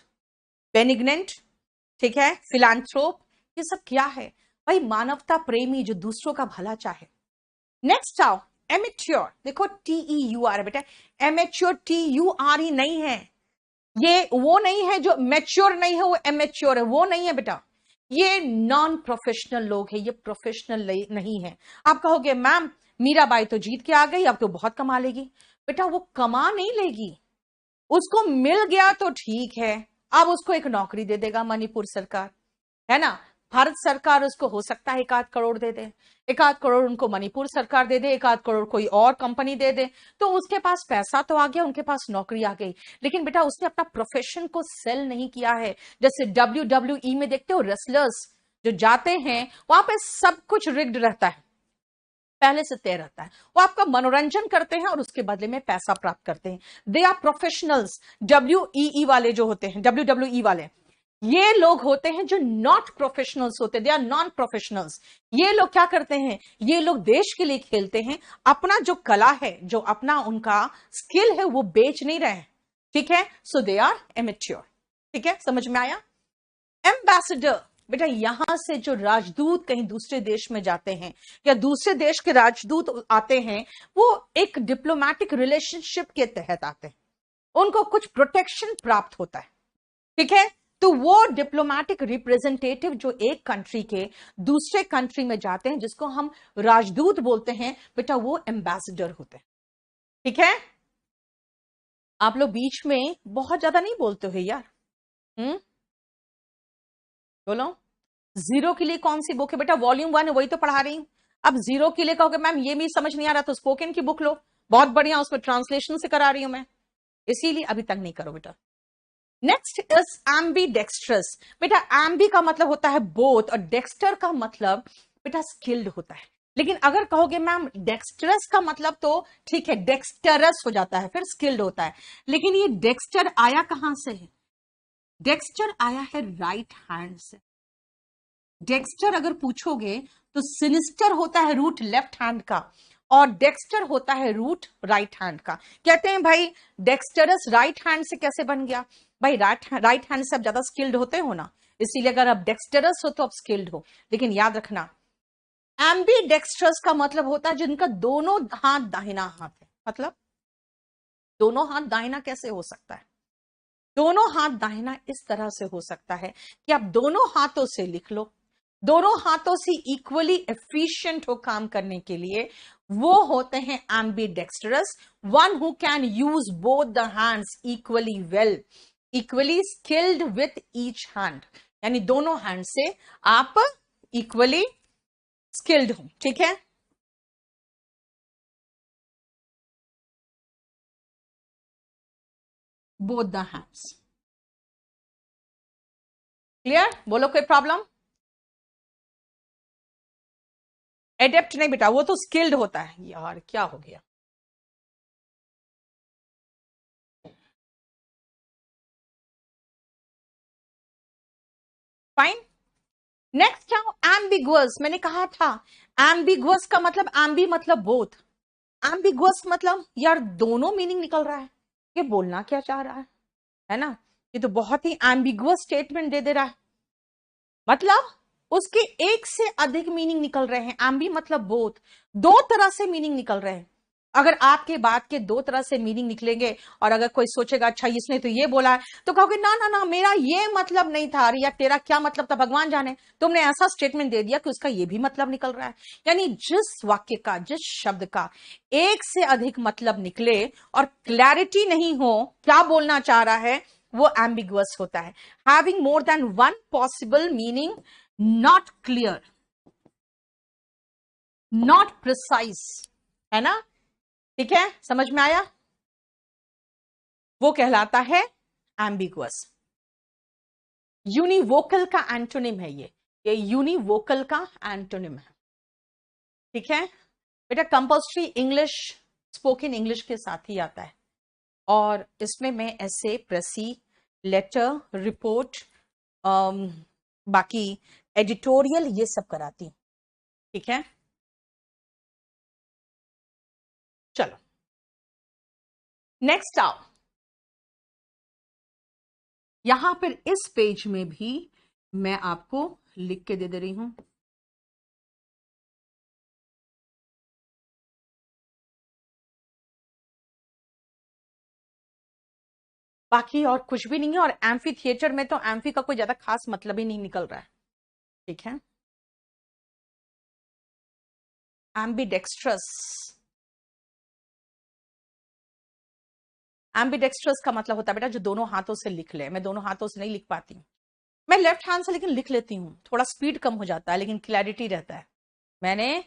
[SPEAKER 1] बेनिग्नेंट, ठीक है, फिलैंथ्रोप, ये सब क्या है भाई? मानवता प्रेमी, जो दूसरों का भला चाहे। नेक्स्ट आओ, एमेच्योर, देखो TEUR है बेटा, एमेच्योर TURE नहीं है, ये वो नहीं है जो मैच्योर नहीं है, वो एमेच्योर है, वो नहीं है बेटा, ये नॉन प्रोफेशनल लोग है, ये प्रोफेशनल नहीं है। आप कहोगे मैम मीराबाई तो जीत के आ गई, अब तो बहुत कमा लेगी। बेटा वो कमा नहीं लेगी, उसको मिल गया तो ठीक है, अब उसको एक नौकरी दे देगा मणिपुर सरकार, है ना। भारत सरकार उसको हो सकता है 1 आध करोड़ दे दे, 1 आध करोड़ उनको मणिपुर सरकार दे दे, 1 आध करोड़ कोई और कंपनी दे दे, तो उसके पास पैसा तो आ गया, उनके पास नौकरी आ गई। लेकिन बेटा उसने अपना प्रोफेशन को सेल नहीं किया है। जैसे WWE में देखते हो रेसलर्स जो जाते हैं, वहां पे सब कुछ रिग्ड रहता है, पहले से तय रहता है, वो आपका मनोरंजन करते हैं और उसके बदले में पैसा प्राप्त करते हैं। They are professionals. WEE वाले जो होते हैं, WWE वाले, ये लोग होते हैं जो नॉट प्रोफेशनल्स होते, दे आर नॉन प्रोफेशनल्स। ये लोग क्या करते हैं, ये लोग देश के लिए खेलते हैं, अपना जो कला है, जो अपना उनका स्किल है, वो बेच नहीं रहे हैं। ठीक है, सो दे आर एमेच्योर। ठीक है, समझ में आया? एम्बेसडर, बेटा यहां से जो राजदूत कहीं दूसरे देश में जाते हैं, या दूसरे देश के राजदूत आते हैं, वो एक डिप्लोमैटिक रिलेशनशिप के तहत आते हैं। उनको कुछ प्रोटेक्शन प्राप्त होता है, ठीक है। तो वो डिप्लोमेटिक रिप्रेजेंटेटिव जो एक कंट्री के दूसरे कंट्री में जाते हैं, जिसको हम राजदूत बोलते हैं बेटा, वो एम्बेसडर होते हैं, ठीक है। आप लोग बीच में बहुत ज्यादा नहीं बोलते हो यार, बोलो। जीरो के लिए कौन सी बुक है बेटा? वॉल्यूम 1 है, वही तो पढ़ा रही हूं। अब जीरो के लिए कहोगे मैम ये भी समझ नहीं आ रहा, तो स्पोकन की बुक लो, बहुत बढ़िया, उसमें ट्रांसलेशन से करा रही हूं मैं, इसीलिए अभी तक नहीं करो बेटा। Next is ambidextrous. बेटा एम्बी का मतलब होता है बोथ, और डेक्स्टर का मतलब बेटा स्किल्ड होता है। लेकिन अगर कहोगे मैम डेक्स्टरस का मतलब, तो ठीक है, डेक्स्टरस हो जाता है, फिर स्किल्ड होता है। लेकिन ये डेक्स्टर आया कहां से है? डेक्स्टर आया है राइट हैंड से। डेक्स्टर अगर पूछोगे तो सिनिस्टर होता है रूट लेफ्ट हैंड का, और डेक्स्टर होता है रूट राइट हैंड का। कहते हैं भाई डेक्स्टरस राइट हैंड से कैसे बन गया? भाई राइट हैंड से आप ज्यादा स्किल्ड होते हो ना, इसीलिए अगर आप डेक्स्टरस हो तो आप स्किल्ड हो। लेकिन याद रखना, एम्बी डेक्स्ट्रस का मतलब होता है जिनका दोनों हाथ दाहिना हाथ है। मतलब दोनों हाथ दाहिना कैसे हो सकता है? दोनों हाथ दाहिना इस तरह से हो सकता है कि आप दोनों हाथों से लिख लो, दोनों हाथों से इक्वली एफिशिएंट हो काम करने के लिए, वो होते हैं ambidextrous, one who can use both the hands equally well, equally skilled with each hand, यानी दोनों हैंड से आप इक्वली स्किल्ड हो, ठीक है। Both the hands, clear? बोलो कोई प्रॉब्लम? एडेप्ट नहीं बेटा, वो तो स्किल्ड होता है। यार क्या हो गया? फाइन। नेक्स्ट आओ एम्बिगुअस। मैंने कहा था एम्बिगुअस का मतलब, एम्बी मतलब बोथ, एम्बिगुअस मतलब यार दोनों मीनिंग निकल रहा है, ये बोलना क्या चाह रहा है ना? ये तो बहुत ही एम्बिगुअस स्टेटमेंट दे दे रहा है, मतलब उसके एक से अधिक मीनिंग निकल रहे हैं। एम्बी मतलब बोथ, दो तरह से मीनिंग निकल रहे हैं। अगर आपके बात के दो तरह से मीनिंग निकलेंगे, और अगर कोई सोचेगा अच्छा इसने तो ये बोला है, तो कहोगे ना ना ना मेरा ये मतलब नहीं था, या तेरा क्या मतलब था भगवान जाने, तुमने ऐसा स्टेटमेंट दे दिया कि उसका ये भी मतलब निकल रहा है। यानी जिस वाक्य का, जिस शब्द का एक से अधिक मतलब निकले और क्लैरिटी नहीं हो क्या बोलना चाह रहा है, वो एम्बिगुअस होता है। Having more than one possible meaning, not clear, not precise, है ना? ठीक है, समझ में आया? वो कहलाता है एम्बिगुअस। यूनिवोकल का एंटोनिम है ये यूनिवोकल का एंटोनिम है, ठीक है बेटा। कंपल्सरी इंग्लिश, स्पोकन इंग्लिश के साथ ही आता है, और इसमें मैं ऐसे प्रेसी, लेटर, रिपोर्ट, बाकी एडिटोरियल ये सब कराती हूं, ठीक है। चलो नेक्स्ट आओ, यहां पर इस पेज में भी मैं आपको लिख के दे रही हूं। बाकी और कुछ भी नहीं है, और एम्फी थिएटर में तो एम्फी का कोई ज्यादा खास मतलब ही नहीं निकल रहा है, ठीक है। एम्बीडेक्स्ट्रस, एम्बीडेक्स्ट्रस का मतलब होता है बेटा जो दोनों हाथों से लिख ले। मैं दोनों हाथों से नहीं लिख पाती हूँ, मैं लेफ्ट हैंड से लेकिन लिख लेती हूँ, थोड़ा स्पीड कम हो जाता है लेकिन क्लैरिटी रहता है। मैंने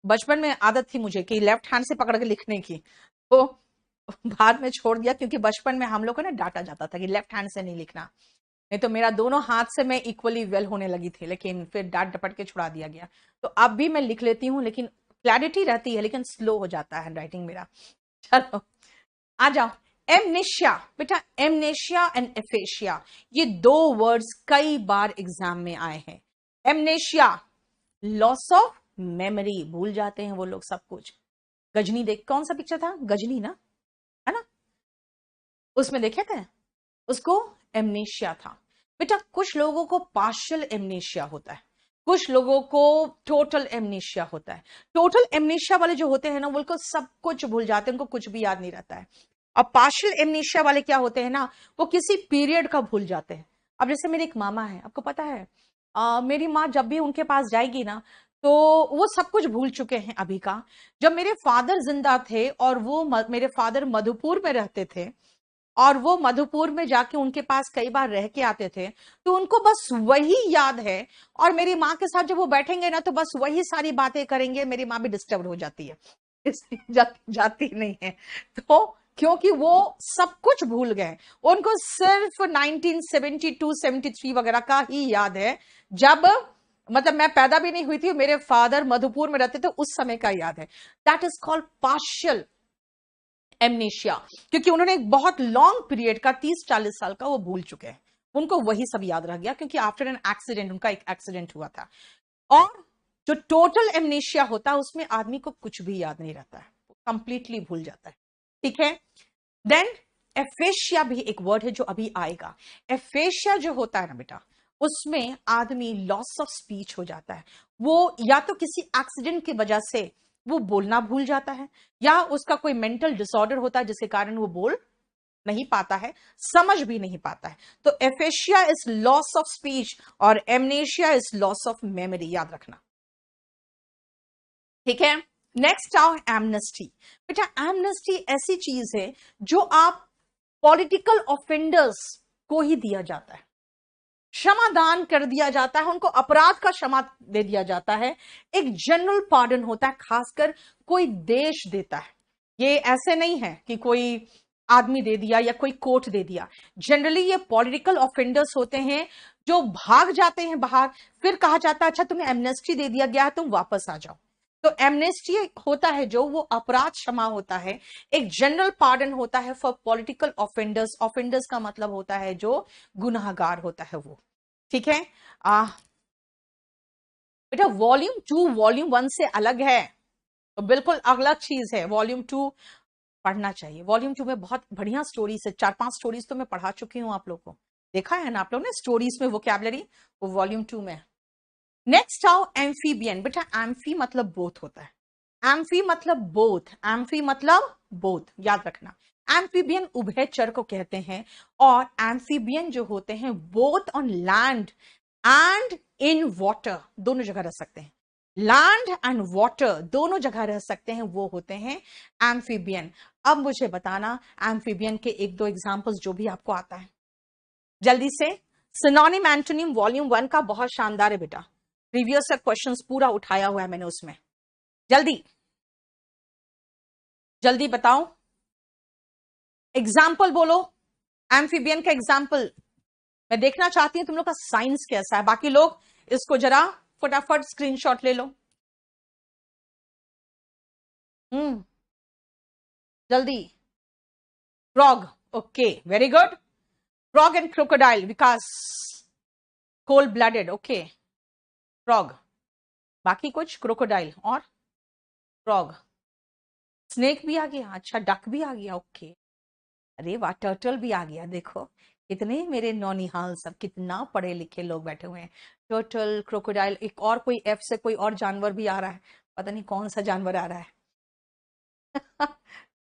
[SPEAKER 1] बचपन में आदत थी मुझे कि लेफ्ट हैंड से पकड़ के लिखने की, तो बाद में छोड़ दिया, क्योंकि बचपन में हम लोग को ना डांटा जाता था कि लेफ्ट हैंड से नहीं लिखना। नहीं तो मेरा दोनों हाथ से मैं इक्वली वेल होने लगी थी, लेकिन फिर डांट डपट के छुड़ा दिया गया। तो अब भी मैं लिख लेती हूँ, लेकिन क्लैरिटी रहती है, लेकिन स्लो हो जाता है राइटिंग मेरा। चलो आ जाओ। एमनेशिया बेटा, एमनेशिया एंड एफेशिया, ये दो वर्ड्स कई बार एग्जाम में आए हैं। एमनेशिया लॉस ऑफ मेमोरी, भूल जाते हैं वो लोग सब कुछ। गजनी देख, कौन सा पिक्चर था गजनी ना, है ना? उसमें देखे थे, उसको एमनेशिया था। बेटा कुछ लोगों को पार्शियल एमनेशिया होता है, कुछ लोगों को टोटल एमनेशिया होता है। टोटल एमनेशिया वाले जो होते हैं ना, वो सब कुछ भूल जाते हैं, उनको कुछ भी याद नहीं रहता है। और पार्शियल एमनीशिया वाले क्या होते हैं ना, वो किसी पीरियड का भूल जाते हैं। अब जैसे मेरे एक मामा है, आपको पता है, मेरी माँ जब भी उनके पास जाएगी ना, तो वो सब कुछ भूल चुके हैं अभी का। जब मेरे फादर जिंदा थे और वो मेरे फादर मधुपुर में रहते थे, और वो मधुपुर में जाके उनके पास कई बार रह के आते थे, तो उनको बस वही याद है। और मेरी माँ के साथ जब वो बैठेंगे ना, तो बस वही सारी बातें करेंगे। मेरी माँ भी डिस्टर्ब हो जाती है, इसलिए जाती नहीं है। तो क्योंकि वो सब कुछ भूल गए, उनको सिर्फ 1972-73 वगैरह का ही याद है, जब मतलब मैं पैदा भी नहीं हुई थी, मेरे फादर मधुपुर में रहते थे, उस समय का याद है। That is called partial amnesia, क्योंकि उन्होंने एक बहुत लॉन्ग पीरियड का 30-40 साल का वो भूल चुके हैं, उनको वही सब याद रह गया, क्योंकि आफ्टर एन एक्सीडेंट, उनका एक एक्सीडेंट हुआ था। और जो टोटल एमनेशिया होता है, उसमें आदमी को कुछ भी याद नहीं रहता है, कंप्लीटली भूल जाता है। ठीक है। देन एफेशिया भी एक वर्ड है जो अभी आएगा। एफेशिया जो होता है ना बेटा, उसमें आदमी लॉस ऑफ स्पीच हो जाता है। वो या तो किसी एक्सीडेंट की वजह से वो बोलना भूल जाता है, या उसका कोई मेंटल डिसऑर्डर होता है जिसके कारण वो बोल नहीं पाता है, समझ भी नहीं पाता है। तो एफेशिया इज लॉस ऑफ स्पीच और amnesia is loss of memory, याद रखना। ठीक है। नेक्स्ट आओ एमनेस्टी। बेटा एमनेस्टी ऐसी चीज है जो आप पॉलिटिकल ऑफेंडर्स को ही दिया जाता है, क्षमादान कर दिया जाता है, उनको अपराध का क्षमा दे दिया जाता है। एक जनरल पार्डन होता है, खासकर कोई देश देता है। ये ऐसे नहीं है कि कोई आदमी दे दिया या कोई कोर्ट दे दिया। जनरली ये पॉलिटिकल ऑफेंडर्स होते हैं जो भाग जाते हैं बाहर, फिर कहा जाता है अच्छा तुम्हें एमनेस्टी दे दिया गया है, तुम वापस आ जाओ। तो एमनेस्टी होता है जो वो अपराध क्षमा होता है। एक जनरल पार्डन होता है फॉर पॉलिटिकल ऑफेंडर्स। ऑफेंडर्स का मतलब होता है जो गुनाहगार होता है वो। ठीक है। बेटा वॉल्यूम 2 वॉल्यूम 1 से अलग है, तो बिल्कुल अलग चीज है। वॉल्यूम 2 पढ़ना चाहिए। वॉल्यूम 2 में बहुत बढ़िया स्टोरीज है, 4-5 स्टोरीज तो मैं पढ़ा चुकी हूं आप लोगों को, देखा है ना आप लोग ने स्टोरीज में वोकैबुलरी, वो वॉल्यूम 2 में। नेक्स्ट आओ एम्फीबियन। बेटा एम्फी मतलब बोथ होता है, एम्फी मतलब बोथ, एम्फी मतलब बोथ, याद रखना। एम्फीबियन उभयचर को कहते हैं, और एम्फीबियन जो होते हैं both on land and in water, दोनों जगह रह सकते हैं, लैंड एंड वाटर दोनों जगह रह सकते हैं, वो होते हैं एम्फीबियन। अब मुझे बताना एम्फीबियन के एक दो एग्जांपल्स जो भी आपको आता है जल्दी से। सिनोनिम एंटोनिम वॉल्यूम 1 का बहुत शानदार है बेटा, प्रीवियस क्वेश्चंस पूरा उठाया हुआ है मैंने उसमें। जल्दी जल्दी बताओ, एग्जाम्पल बोलो, एम्फीबियन का एग्जाम्पल। मैं देखना चाहती हूं तुम लोग का साइंस कैसा है। बाकी लोग इसको जरा फटाफट स्क्रीनशॉट ले लो। जल्दी। Frog, okay very good. Frog and crocodile, Vikas cold blooded, okay frog. बाकी कुछ, क्रोकोडाइल और फ्रॉग। स्नेक भी आ गया, अच्छा डक भी आ गया, ओके। अरे वाह, टर्टल भी आ गया। देखो कितने मेरे नौनिहाल सब कितना पढ़े लिखे लोग बैठे हुए हैं। टर्टल, क्रोकोडाइल, एक और कोई एफ से कोई और जानवर भी आ रहा है, पता नहीं कौन सा जानवर आ रहा है।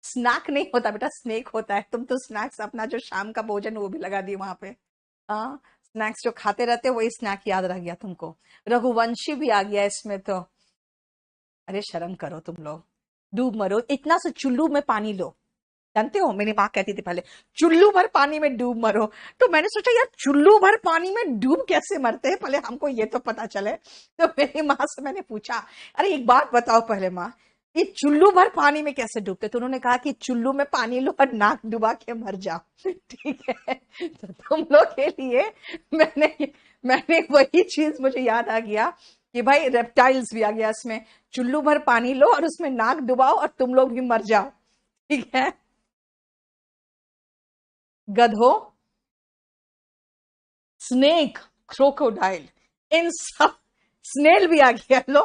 [SPEAKER 1] स्नैक नहीं होता बेटा, स्नेक होता है। तुम तो स्नैक्स अपना जो शाम का भोजन वो भी लगा दी वहां पे। हाँ, स्नैक्स जो खाते रहते वही स्नैक याद रह गया तुमको। रघुवंशी भी आ गया इसमें तो। अरे शर्म करो तुम लोग, डूब मरो, इतना सा चुल्लू में पानी लो। जानते हो मेरी माँ कहती थी पहले, चुल्लू भर पानी में डूब मरो। तो मैंने सोचा यार चुल्लू भर पानी में डूब कैसे मरते हैं, पहले हमको ये तो पता चले। तो मेरी माँ से मैंने पूछा, अरे एक बात बताओ पहले माँ, ये चुल्लू भर पानी में कैसे डूबते? तो उन्होंने कहा कि चुल्लू में पानी लो और नाक डुबा के मर जाओ। ठीक है, तो तुम लोग के लिए मैंने मैंने वही चीज मुझे याद आ गया कि भाई रेप्टाइल्स भी आ गया इसमें। चुल्लू भर पानी लो और उसमें नाक डुबाओ और तुम लोग भी मर जाओ। ठीक है। गधो, स्नेक, क्रोकोडाइल, इन सब, स्नेल भी आ गया लो।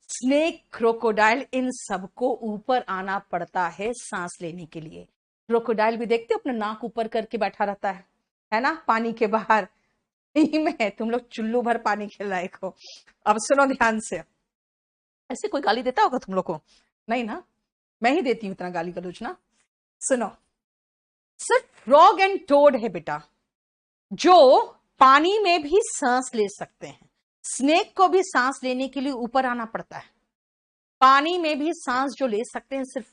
[SPEAKER 1] स्नेक, क्रोकोडाइल, इन सबको ऊपर आना पड़ता है सांस लेने के लिए। क्रोकोडाइल भी देखते हो अपना नाक ऊपर करके बैठा रहता है ना, पानी के बाहर। यही में तुम लोग चुल्लू भर पानी के लायक हो। अब सुनो ध्यान से, ऐसे कोई गाली देता होगा तुम लोग को? नहीं ना, मैं ही देती हूँ इतना गाली गलौज ना। सुनो, सिर्फ फ्रॉग एंड टोड है बेटा जो पानी में भी सांस ले सकते हैं। स्नेक को भी सांस लेने के लिए ऊपर आना पड़ता है। पानी में भी सांस जो ले सकते हैं सिर्फ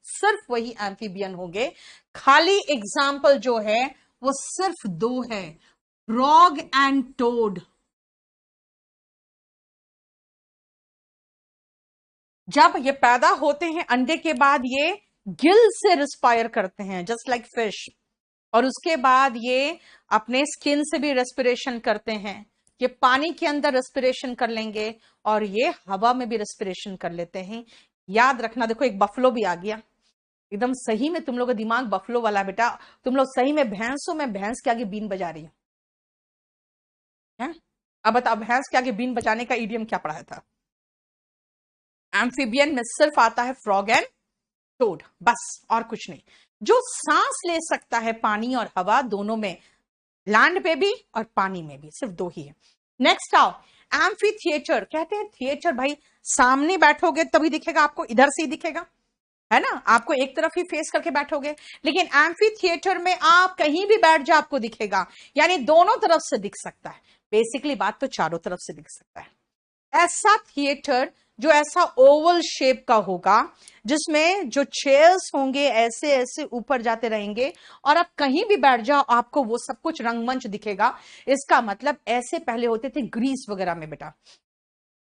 [SPEAKER 1] सिर्फ वही एम्फीबियन होंगे। खाली एग्जाम्पल जो है वो सिर्फ दो है, फ्रॉग एंड टोड। जब ये पैदा होते हैं अंडे के बाद ये गिल से रिस्पायर करते हैं जस्ट लाइक फिश, और उसके बाद ये अपने स्किन से भी रेस्पिरेशन करते हैं। ये पानी के अंदर रेस्पिरेशन कर लेंगे और ये हवा में भी रेस्पिरेशन कर लेते हैं। याद रखना, देखो एक बफलो भी आ गया। एकदम सही में तुम लोग का दिमाग बफलो वाला बेटा। तुम लोग सही में भैंसों में भैंस के आगे बीन बजा रही है? अब बताओ, भैंस के आगे बीन बजाने का इडियम क्या पढ़ाया था? एम्फीबियन में सिर्फ आता है फ्रॉग एंड टोड, बस और कुछ नहीं। जो सांस ले सकता है पानी और हवा दोनों में, लैंड पे भी और पानी में भी, सिर्फ दो ही है। नेक्स्ट आओ, एम्फी थिएटर। कहते हैं थिएटर भाई सामने बैठोगे तभी दिखेगा आपको, इधर से ही दिखेगा, है ना? आपको एक तरफ ही फेस करके बैठोगे। लेकिन एम्फी थिएटर में आप कहीं भी बैठ जाओ आपको दिखेगा, यानी दोनों तरफ से दिख सकता है। बेसिकली बात तो चारों तरफ से दिख सकता है। ऐसा थिएटर जो ऐसा ओवल शेप का होगा, जिसमें जो चेयर्स होंगे ऐसे ऐसे ऊपर जाते रहेंगे और आप कहीं भी बैठ जाओ आपको वो सब कुछ रंगमंच दिखेगा। इसका मतलब ऐसे पहले होते थे ग्रीस वगैरह में बेटा।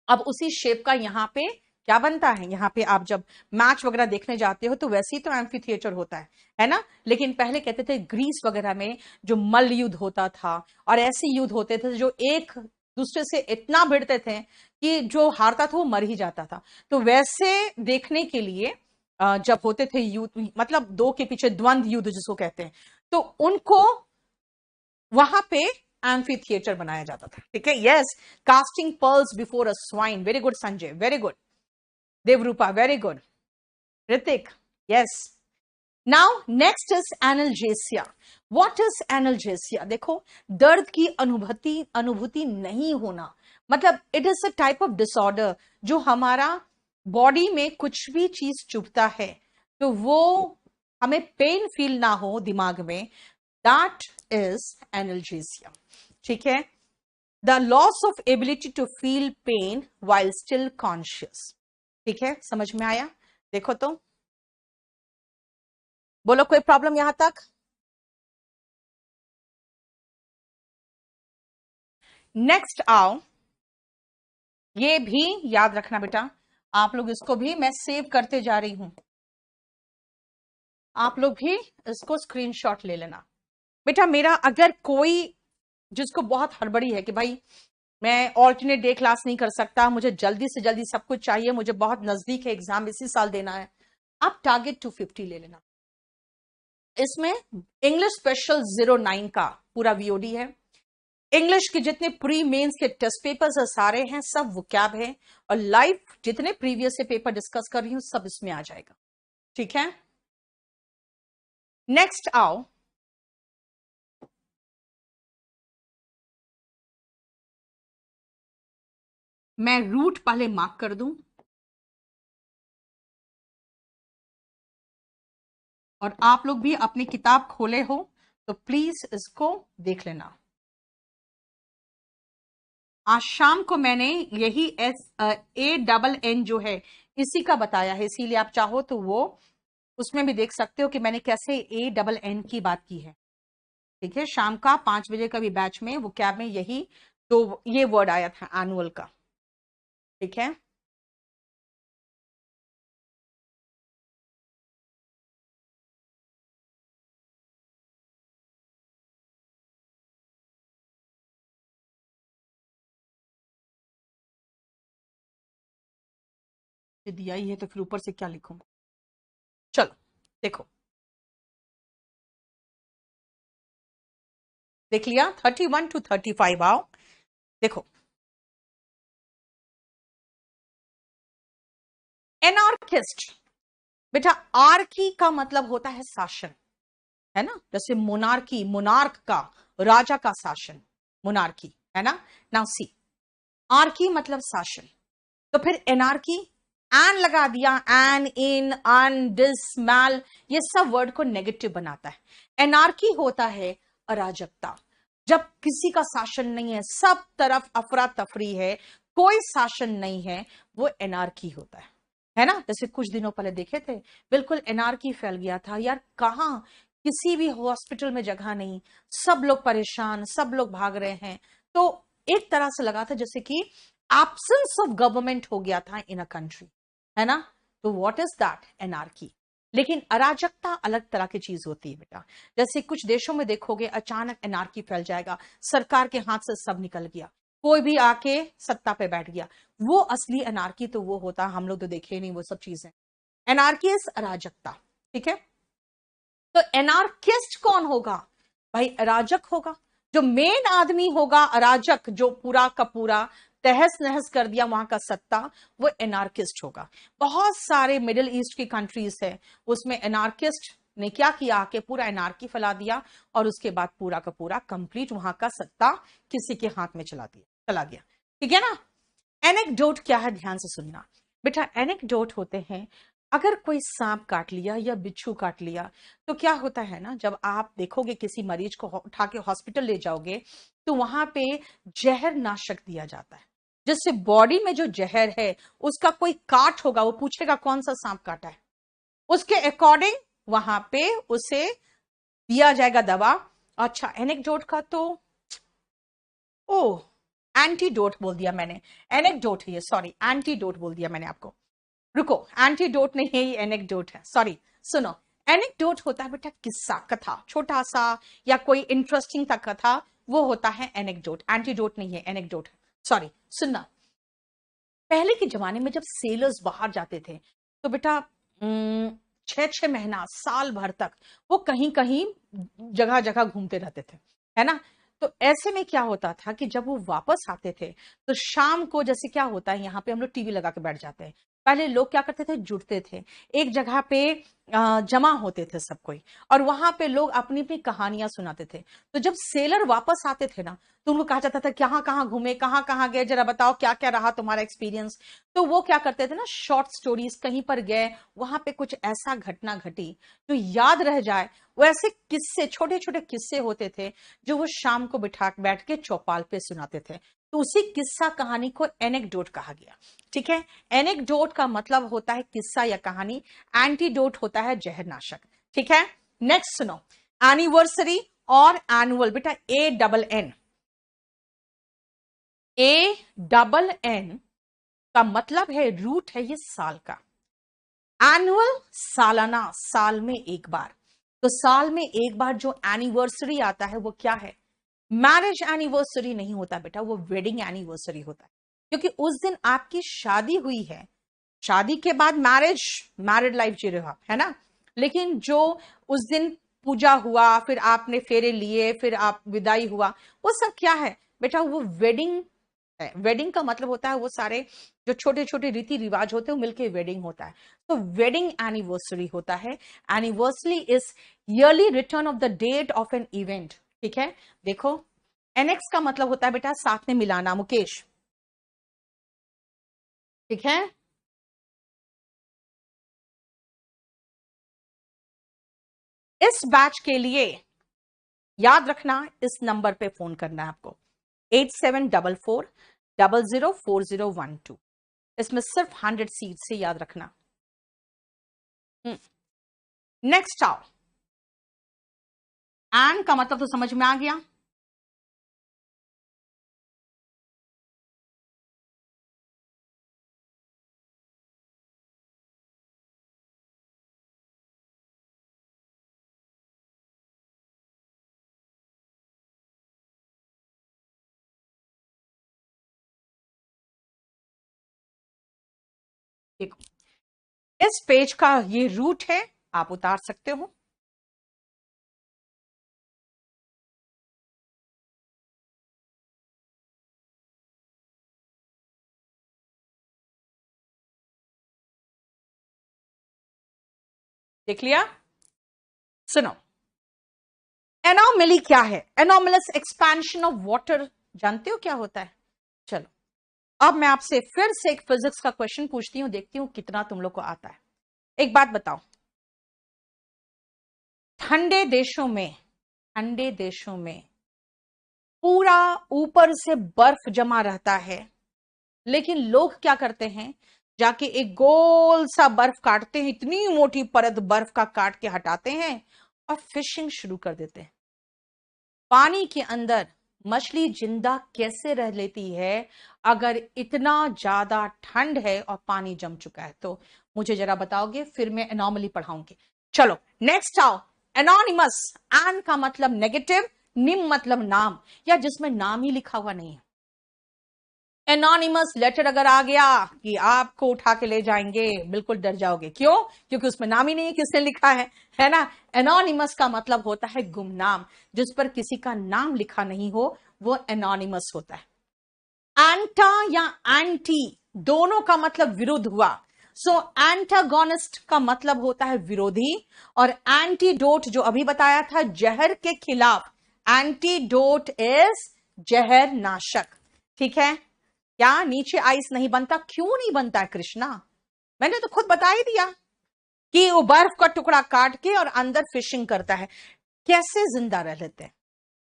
[SPEAKER 1] अब उसी शेप का यहाँ पे क्या बनता है, यहाँ पे आप जब मैच वगैरह देखने जाते हो तो वैसे ही तो एम्फी थिएटर होता है ना? लेकिन पहले कहते थे ग्रीस वगैरह में जो मल्ल युद्ध होता था और ऐसे युद्ध होते थे जो एक दूसरे से इतना भिड़ते थे कि जो हारता था वो मर ही जाता था। तो वैसे देखने के लिए जब होते थे युद्ध, मतलब दो के पीछे द्वंद्व युद्ध जिसको कहते हैं, तो उनको वहां पे एम्फी थिएटर बनाया जाता था। ठीक है, yes. Casting pearls before a swine, very good Sanjay, very good. Devrupa, very good. Hrithik, yes. Now next is analgesia. What is analgesia? देखो, दर्द की अनुभूति नहीं होना, मतलब it is a type of disorder जो हमारा बॉडी में कुछ भी चीज चुभता है तो वो हमें पेन फील ना हो दिमाग में, दैट इज एनाल्जेसिया। ठीक है, the loss of ability to feel pain while still conscious. ठीक है, समझ में आया? देखो तो बोलो, कोई प्रॉब्लम यहां तक? नेक्स्ट आओ, ये भी याद रखना बेटा, आप लोग इसको भी मैं सेव करते जा रही हूं, आप लोग भी इसको स्क्रीनशॉट ले लेना बेटा। मेरा अगर कोई जिसको बहुत हड़बड़ी है कि भाई मैं ऑल्टरनेट डे क्लास नहीं कर सकता, मुझे जल्दी से जल्दी सब कुछ चाहिए, मुझे बहुत नजदीक है एग्जाम इसी साल देना है, आप टारगेट 250 ले लेना। इसमें इंग्लिश स्पेशल 09 का पूरा वीओडी है। इंग्लिश के जितने प्री मेंस के टेस्ट पेपर्स है सारे हैं, सब वोकैब है, और लाइव जितने प्रीवियस से पेपर डिस्कस कर रही हूं सब इसमें आ जाएगा। ठीक है, नेक्स्ट आओ, मैं रूट पहले मार्क कर दूं और आप लोग भी अपनी किताब खोले हो तो प्लीज इसको देख लेना। आज शाम को मैंने यही ANN जो है इसी का बताया है, इसीलिए आप चाहो तो वो उसमें भी देख सकते हो कि मैंने कैसे ANN की बात की है। ठीक है, शाम का 5 बजे का भी बैच में वो कैब में यही तो ये वर्ड आया था एनुअल का। ठीक है, दिया ही है तो फिर ऊपर से क्या लिखूं? चलो देखो, देख लिया 31 to 35। आओ देखो, एनार्किस्ट बेटा, आर्की का मतलब होता है शासन, है ना? जैसे मोनार्की, मोनार्क का, राजा का शासन, मोनार्की, है ना? नाउ सी, आर्की मतलब शासन, तो फिर एनार्की एन लगा दिया, एन, इन, अन, डिस, मैल, ये सब वर्ड को नेगेटिव बनाता है। एनार्की होता है अराजकता, जब किसी का शासन नहीं है, सब तरफ अफरा तफरी है, कोई शासन नहीं है, वो एनार्की होता है ना। जैसे कुछ दिनों पहले देखे थे, बिल्कुल एनार्की फैल गया था यार, कहां किसी भी हॉस्पिटल में जगह नहीं, सब लोग परेशान, सब लोग भाग रहे हैं। तो एक तरह से लगा था जैसे कि एब्सेंस ऑफ गवर्नमेंट हो गया था इन अ कंट्री, है ना। तो व्हाट इज दैट? एनार्की। लेकिन अराजकता अलग तरह की चीज होती है बेटा। जैसे कुछ देशों में देखोगे अचानक एनार्की फैल जाएगा, सरकार के हाथ से सब निकल गया, कोई भी आके सत्ता पे बैठ गया, वो असली एनार्की तो वो होता, हम लोग तो देखे नहीं वो सब चीजें। एनार्की इज अराजकता, ठीक है। तो एनार्किस्ट कौन होगा? भाई अराजक होगा, जो मेन आदमी होगा अराजक, जो पूरा का पूरा तहस नहस कर दिया वहां का सत्ता, वो एनार्किस्ट होगा। बहुत सारे मिडिल ईस्ट की कंट्रीज है, उसमें एनार्किस्ट ने क्या किया, आके पूरा एनार्की फैला दिया, और उसके बाद पूरा का पूरा कंप्लीट वहां का सत्ता किसी के हाथ में चला गया। ठीक है ना। एनेक्डोट क्या है, ध्यान से सुनना बेटा। एनेक्डोट होते हैं, अगर कोई सांप काट लिया या बिच्छू काट लिया, तो क्या होता है ना, जब आप देखोगे किसी मरीज को उठा के हॉस्पिटल ले जाओगे, तो वहां पे जहर नाशक दिया जाता है, जिससे बॉडी में जो जहर है उसका कोई काट होगा, वो पूछेगा कौन सा सांप काटा है, उसके अकॉर्डिंग वहां पे उसे दिया जाएगा दवा। अच्छा, एनेक्डोट का तो ओ एंटीडोट बोल दिया मैंने, एनेक्डोट है ये, सॉरी एंटीडोट बोल दिया मैंने आपको। रुको, एंटीडोट नहीं है ये, एनेक्डोट है, सॉरी। सुनो, एनेक्डोट होता है बेटा किस्सा, कथा, छोटा सा या कोई इंटरेस्टिंग सा कथा, वो होता है एनेक्डोट। एंटीडोट नहीं है, एनेक्डोट है, सॉरी। सुनना, पहले के जमाने में जब सेलर्स बाहर जाते थे, तो बेटा 6-6 महीना, साल भर तक वो कहीं कहीं जगह जगह घूमते रहते थे, है ना। तो ऐसे में क्या होता था कि जब वो वापस आते थे, तो शाम को जैसे क्या होता है, यहाँ पे हम लोग टीवी लगा के बैठ जाते हैं, पहले लोग क्या करते थे, जुटते थे एक जगह पे, जमा होते थे सब कोई, और वहां पे लोग अपनी अपनी कहानियां सुनाते थे। तो जब सेलर वापस आते थे ना, तो उनको कहा जाता था कहाँ कहाँ घूमे, कहाँ कहाँ गए, जरा बताओ क्या क्या रहा तुम्हारा एक्सपीरियंस। तो वो क्या करते थे ना, शॉर्ट स्टोरीज, कहीं पर गए, वहां पे कुछ ऐसा घटना घटी जो याद रह जाए, वो ऐसे किस्से, छोटे छोटे किस्से होते थे, जो वो शाम को बिठा बैठ के चौपाल पे सुनाते थे। तो उसी किस्सा कहानी को एनेक्डोट कहा गया, ठीक है। एनेक्डोट का मतलब होता है किस्सा या कहानी, एंटीडोट होता है जहरनाशक, ठीक है। नेक्स्ट सुनो, एनिवर्सरी और एनुअल, बेटा A-double-N का मतलब है रूट है ये साल का, एनुअल सालाना, साल में एक बार। तो साल में एक बार जो एनिवर्सरी आता है वो क्या है, मैरिज एनिवर्सरी नहीं होता बेटा, वो वेडिंग एनिवर्सरी होता है, क्योंकि उस दिन आपकी शादी हुई है, शादी के बाद मैरिड लाइफ जी रहे हो आप, है ना। लेकिन जो उस दिन पूजा हुआ, फिर आपने फेरे लिए, फिर आप विदाई हुआ, वो सब क्या है बेटा, वो वेडिंग है। वेडिंग का मतलब होता है वो सारे जो छोटे छोटे रीति रिवाज होते हैं, मिलके वेडिंग होता है। तो वेडिंग एनिवर्सरी होता है। Anniversary is yearly return of the date of an event, ठीक है। देखो, एनएक्स का मतलब होता है बेटा साथ में मिलाना, मुकेश, ठीक है। इस बैच के लिए याद रखना, इस नंबर पे फोन करना है आपको, 8744004012। इसमें सिर्फ 100 सीट से, याद रखना। नेक्स्ट आओ, एन का मतलब तो समझ में आ गया। देखो, इस पेज का ये रूट है, आप उतार सकते हो। देख लिया। सुनो, एनोमली क्या है, एनोमलस एक्सपेंशन ऑफ वाटर, जानते हो क्या होता है? चलो, अब मैं आपसे फिर से एक फिजिक्स का क्वेश्चन पूछती हूं, देखती हूं कितना तुम लोग को आता है। एक बात बताओ, ठंडे देशों में, ठंडे देशों में पूरा ऊपर से बर्फ जमा रहता है, लेकिन लोग क्या करते हैं, जाके एक गोल सा बर्फ काटते हैं, इतनी मोटी परत बर्फ का काट के हटाते हैं और फिशिंग शुरू कर देते हैं। पानी के अंदर मछली जिंदा कैसे रह लेती है अगर इतना ज्यादा ठंड है और पानी जम चुका है? तो मुझे जरा बताओगे, फिर मैं एनॉमली पढ़ाऊंगी। चलो नेक्स्ट आओ। एनोनिमस, एन का मतलब नेगेटिव, निम मतलब नाम, या जिसमें नाम ही लिखा हुआ नहीं है। एनोनिमस लेटर अगर आ गया कि आपको उठा के ले जाएंगे, बिल्कुल डर जाओगे। क्यों? क्योंकि उसमें नाम ही नहीं है किसने लिखा है ना। एनोनिमस का मतलब होता है गुमनाम, जिस पर किसी का नाम लिखा नहीं हो वो एनोनिमस होता है। एंटा या एंटी दोनों का मतलब विरुद्ध हुआ। सो एंटागोनिस्ट का मतलब होता है विरोधी, और एंटीडोट जो अभी बताया था जहर के खिलाफ, एंटीडोट इज जहर नाशक। ठीक है? क्या नीचे आइस नहीं बनता? क्यों नहीं बनता है कृष्णा? मैंने तो खुद बता ही दिया कि वो बर्फ का टुकड़ा काट के और अंदर फिशिंग करता है, कैसे जिंदा रह लेते हैं।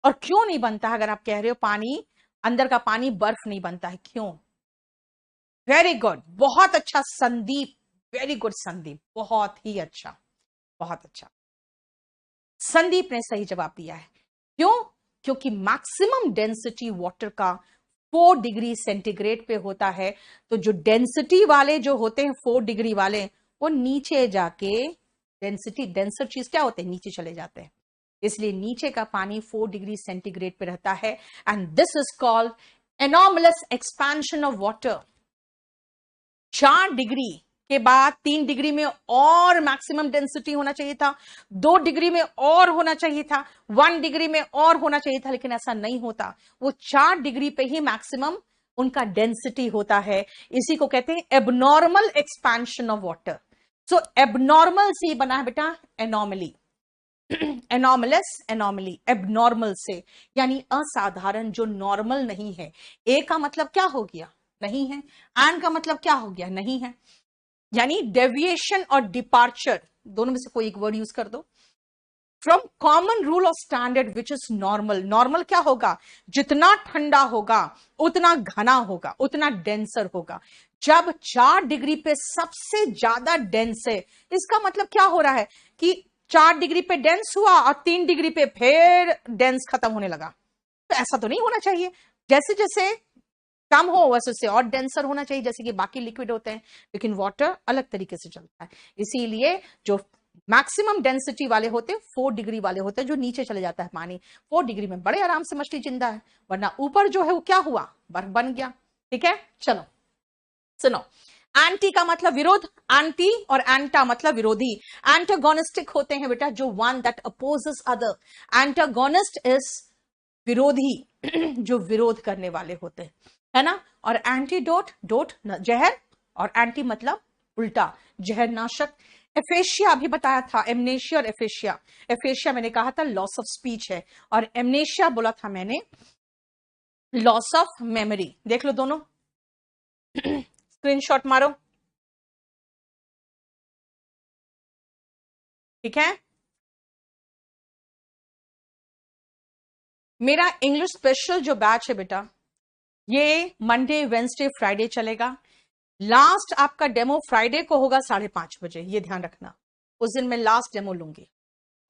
[SPEAKER 1] और क्यों नहीं बनता? अगर आप कह रहे हो पानी, अंदर का पानी बर्फ नहीं बनता है, क्यों? वेरी गुड, बहुत अच्छा संदीप, वेरी गुड संदीप, बहुत ही अच्छा, बहुत अच्छा। संदीप ने सही जवाब दिया है। क्यों? क्योंकि मैक्सिमम डेंसिटी वाटर का 4 डिग्री सेंटीग्रेड पे होता है। तो जो डेंसिटी वाले जो होते हैं 4 डिग्री वाले, वो नीचे जाके डेंसिटी, डेंसर चीज क्या होते हैं, नीचे चले जाते हैं। इसलिए नीचे का पानी 4 डिग्री सेंटीग्रेड पे रहता है, and this is called anomalous expansion of water. 4 degree के बाद 3 डिग्री में और मैक्सिमम डेंसिटी होना चाहिए था, 2 डिग्री में और होना चाहिए था, 1 डिग्री में और होना चाहिए था, लेकिन ऐसा नहीं होता। वो 4 डिग्री पे ही मैक्सिमम उनका डेंसिटी होता है। इसी को कहते हैं abnormal expansion of water. So abnormal से बना है बेटा एनॉमली। एनॉमलस, एनॉमली, एबनॉर्मल से यानी असाधारण, जो नॉर्मल नहीं है। ए का मतलब क्या हो गया? नहीं है। एन का मतलब क्या हो गया? नहीं है। यानी डेविएशन और डिपार्चर दोनों में से कोई एक वर्ड यूज कर दो। From common rule of standard which is normal. Normal क्या होगा? जितना ठंडा होगा उतना घना होगा, उतना डेंसर होगा। जब 4 डिग्री पे सबसे ज्यादा डेंस है, इसका मतलब क्या हो रहा है कि 4 डिग्री पे डेंस हुआ और 3 डिग्री पे फिर डेंस खत्म होने लगा। तो ऐसा तो नहीं होना चाहिए। जैसे जैसे कम हो वैसे से और डेंसर होना चाहिए, जैसे कि बाकी लिक्विड होते हैं, लेकिन वाटर अलग तरीके से चलता है। इसीलिए जो मैक्सिमम डेंसिटी वाले होते हैं 4 डिग्री वाले होते हैं, जो नीचे चले जाता है पानी। 4 डिग्री में बड़े आराम से मछली जिंदा है, वरना ऊपर जो है वो क्या हुआ? बर्फ बन गया। ठीक है, चलो सुनो। एंटी का मतलब विरोध, एंटी, और एंटा मतलब विरोधी। एंटागोनिस्टिक होते हैं बेटा जो one that opposes other. Antagonist is विरोधी, जो विरोध करने वाले होते हैं, है ना। और एंटीडोट, डोट जहर, और एंटी मतलब उल्टा, जहर नाशक। एफेशिया अभी बताया था, एमनेशिया और एफेशिया। एफेशिया मैंने कहा था लॉस ऑफ स्पीच है, और एमनेशिया बोला था मैंने लॉस ऑफ मेमोरी। देख लो दोनों, स्क्रीनशॉट मारो। ठीक है, मेरा इंग्लिश स्पेशल जो बैच है बेटा, ये मंडे वेंसडे फ्राइडे चलेगा। लास्ट आपका डेमो फ्राइडे को होगा 5:30 बजे, ये ध्यान रखना। उस दिन मैं लास्ट डेमो लूंगी,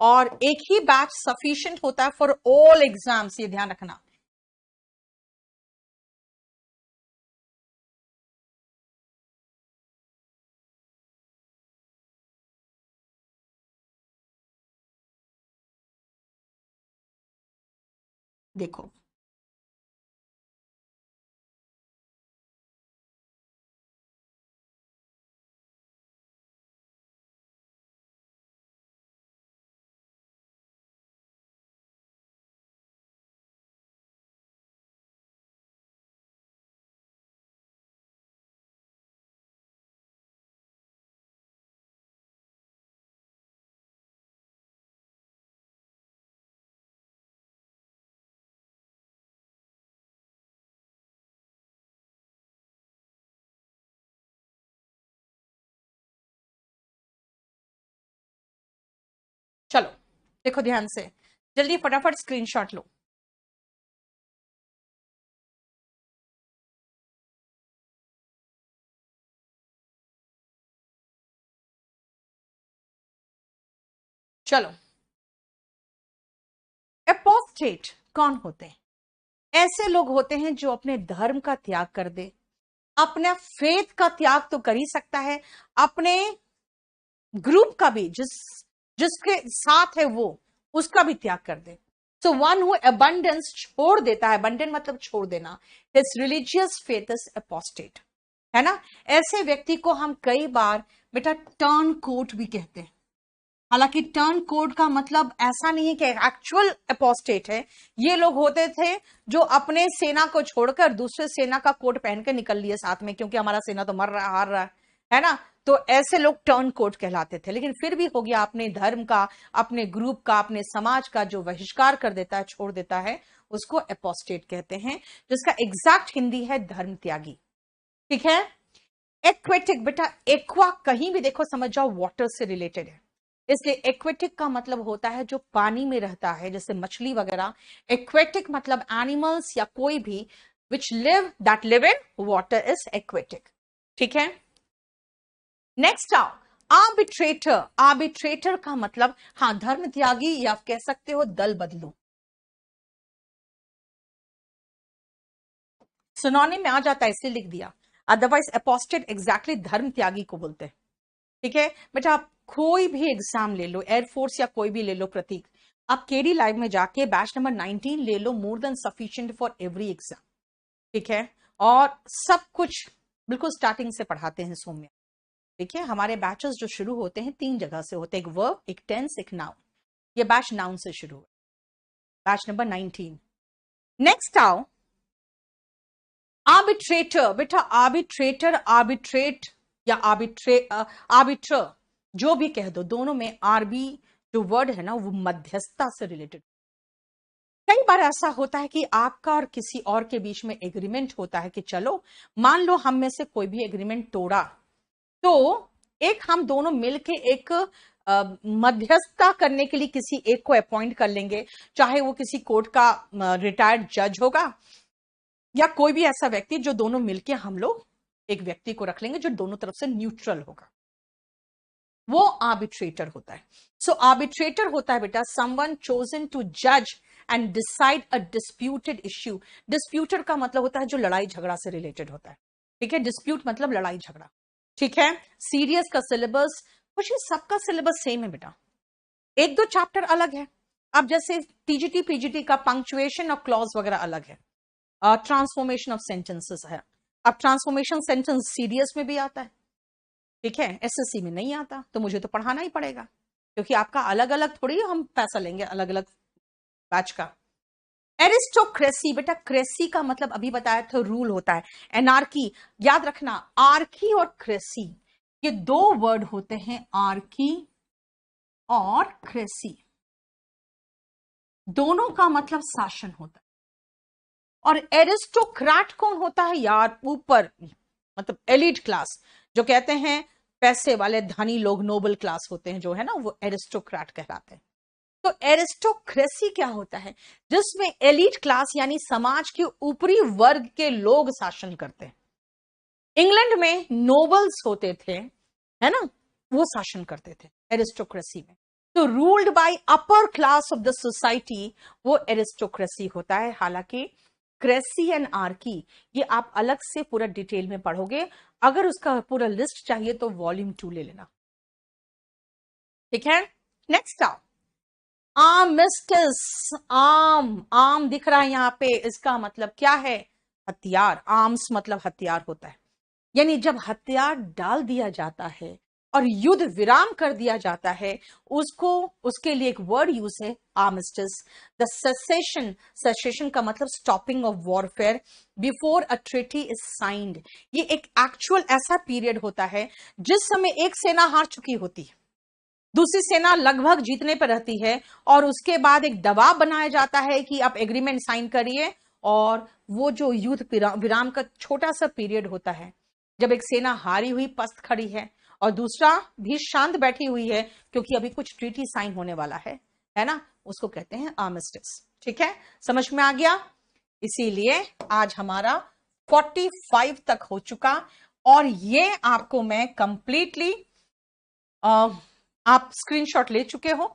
[SPEAKER 1] और एक ही बैच सफिशिएंट होता है फॉर ऑल एग्जाम्स, ये ध्यान रखना। देखो चलो देखो ध्यान से, जल्दी फटाफट स्क्रीनशॉट लो। चलो, एपोस्टेट कौन होते हैं? ऐसे लोग होते हैं जो अपने धर्म का त्याग कर दे, अपने फेथ का त्याग तो कर ही सकता है, अपने ग्रुप का भी, जिसके साथ है वो, उसका भी त्याग कर दे। सो वन हु अबंडेंस छोड़ देता है, अबंडेंट मतलब छोड़ देना, his religious faith is apostate, है ना। ऐसे व्यक्ति को हम कई बार बेटा टर्न कोट भी कहते हैं। हालांकि टर्न कोड का मतलब ऐसा नहीं है कि एक्चुअल अपोस्टेट है। ये लोग होते थे जो अपने सेना को छोड़कर दूसरे सेना का कोट पहन के निकल लिए साथ में, क्योंकि हमारा सेना तो मर रहा, हार रहा है ना। तो ऐसे लोग टर्न कोट कहलाते थे। लेकिन फिर भी हो गया, अपने धर्म का, अपने ग्रुप का, अपने समाज का जो बहिष्कार कर देता है, छोड़ देता है, उसको एपोस्टेट कहते हैं, जिसका एग्जैक्ट हिंदी है धर्म त्यागी। ठीक है। एक्वेटिक, बेटा एक्वा कहीं भी देखो समझ जाओ वाटर से रिलेटेड है, इसलिए एक्वेटिक का मतलब होता है जो पानी में रहता है, जैसे मछली वगैरह। एक्वेटिक मतलब एनिमल्स या कोई भी which live, that live in water is aquatic. ठीक है। नेक्स्ट आओ, आर्बिट्रेटर। आर्बिट्रेटर का मतलब, हाँ, धर्म त्यागी, या आप कह सकते हो दल बदलू। सिनोनिम में आ जाता है इसलिए लिख दिया, अदरवाइज एपोस्टेट एग्जैक्टली धर्म त्यागी को बोलते हैं। ठीक है बेटा, आप कोई भी एग्जाम ले लो, एयरफोर्स या कोई भी ले लो प्रतीक, आप केडी लाइव में जाके बैच नंबर 19 ले लो, more than sufficient for every exam. ठीक है। और सब कुछ बिल्कुल स्टार्टिंग से पढ़ाते हैं सौम्य। ठीक है। हमारे बैचेस जो शुरू होते हैं 3 जगह से होते हैं, एक वर्ब, एक टेंस, एक नाउन। ये बैच नाउन से शुरू है, बैच नंबर 19। नेक्स्ट आओ, आर्बिट्रेटर। बेटा आर्बिट्रेटर, आर्बिट्रेट या आर्बिट्र, जो भी कह दो, दोनों में आरबी जो वर्ड है ना, वो मध्यस्थता से रिलेटेड। कई बार ऐसा होता है कि आपका और किसी और के बीच में एग्रीमेंट होता है कि चलो मान लो हम में से कोई भी एग्रीमेंट तोड़ा, तो एक हम दोनों मिलके एक मध्यस्थता करने के लिए किसी एक को अपॉइंट कर लेंगे, चाहे वो किसी कोर्ट का रिटायर्ड जज होगा, या कोई भी ऐसा व्यक्ति जो दोनों मिलके हम लोग एक व्यक्ति को रख लेंगे जो दोनों तरफ से न्यूट्रल होगा, वो आर्बिट्रेटर होता है। सो आर्बिट्रेटर होता है बेटा समवन चोजन टू जज and decide a disputed issue. Disputed का मतलब होता है जो लड़ाई झगड़ा से रिलेटेड होता है। ठीक है। डिस्प्यूट मतलब लड़ाई झगड़ा। ठीक है। सीरियस का सिलेबस, कुछ सबका सिलेबस सेम है बेटा, एक दो चैप्टर अलग है। अब जैसे टीजीटी पीजीटी का पंक्चुएशन और क्लॉज वगैरह अलग है, ट्रांसफॉर्मेशन ऑफ सेंटेंसेस है। अब ट्रांसफॉर्मेशन सेंटेंस सीरियस में भी आता है, ठीक है, एसएससी में नहीं आता, तो मुझे तो पढ़ाना ही पड़ेगा, क्योंकि आपका अलग अलग थोड़ी हम पैसा लेंगे अलग अलग बैच का। एरिस्टोक्रेसी, बेटा क्रेसी का मतलब अभी बताया था रूल होता है, एनार्की। याद रखना, आर्की और क्रेसी ये दो वर्ड होते हैं, आर्की और क्रेसी, दोनों का मतलब शासन होता है। और एरिस्टोक्रेट कौन होता है यार? ऊपर मतलब एलिट क्लास, जो कहते हैं पैसे वाले धनी लोग, नोबल क्लास होते हैं जो है ना, वो एरिस्टोक्रेट कहलाते हैं। तो एरिस्टोक्रेसी क्या होता है? जिसमें एलिट क्लास यानी समाज के ऊपरी वर्ग के लोग शासन करते हैं। इंग्लैंड में नोबल्स होते थे, है ना, वो शासन करते थे एरिस्टोक्रेसी में। तो ruled by upper class of the society, वो एरिस्टोक्रेसी होता है। हालांकि क्रेसी एंड आर्की ये आप अलग से पूरा डिटेल में पढ़ोगे, अगर उसका पूरा लिस्ट चाहिए तो वॉल्यूम 2 ले लेना। ठीक है। नेक्स्ट आओ, आर्मिस्टिस। आर्म दिख रहा है यहां पे, इसका मतलब क्या है? हथियार। आर्म्स मतलब हथियार होता है, यानी जब हथियार डाल दिया जाता है और युद्ध विराम कर दिया जाता है, उसको, उसके लिए एक वर्ड यूज है आर्मिस्टिस। द सेसेशन, सेसेशन का मतलब stopping of warfare before a treaty is signed. ये एक एक्चुअल ऐसा पीरियड होता है जिस समय एक सेना हार चुकी होती है, दूसरी सेना लगभग जीतने पर रहती है, और उसके बाद एक दबाव बनाया जाता है कि आप एग्रीमेंट साइन करिए। और वो जो युद्ध विराम का छोटा सा पीरियड होता है, जब एक सेना हारी हुई पस्त खड़ी है और दूसरा भी शांत बैठी हुई है क्योंकि अभी कुछ ट्रीटी साइन होने वाला है ना, उसको कहते हैं आर्मिस्टिस। ठीक है, समझ में आ गया। इसीलिए आज हमारा 45 तक हो चुका और ये आपको मैं कंप्लीटली आप स्क्रीनशॉट ले चुके हो।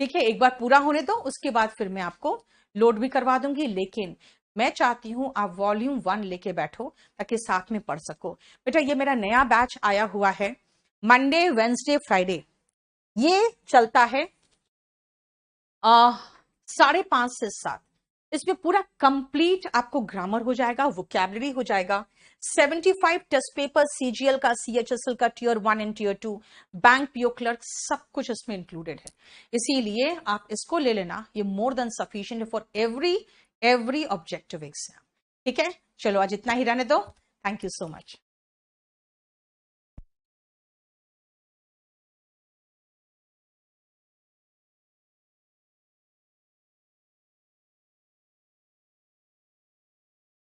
[SPEAKER 1] ठीक है, एक बार पूरा होने दो, उसके बाद फिर मैं आपको लोड भी करवा दूंगी, लेकिन मैं चाहती हूं आप वॉल्यूम 1 लेके बैठो ताकि साथ में पढ़ सको। बेटा ये मेरा नया बैच आया हुआ है, मंडे वेंसडे फ्राइडे, ये चलता है 5:30 से 7। इसमें पूरा कंप्लीट आपको ग्रामर हो जाएगा, वोकैबुलरी हो जाएगा, 75 टेस्ट पेपर सीजीएल का, सीएचएसएल का, tier 1 and tier 2, bank PO clerk, सब कुछ इसमें इंक्लूडेड है। इसीलिए आप इसको ले लेना, ये मोर than sufficient for every objective exam. ठीक है, चलो आज इतना ही रहने दो। Thank you so much.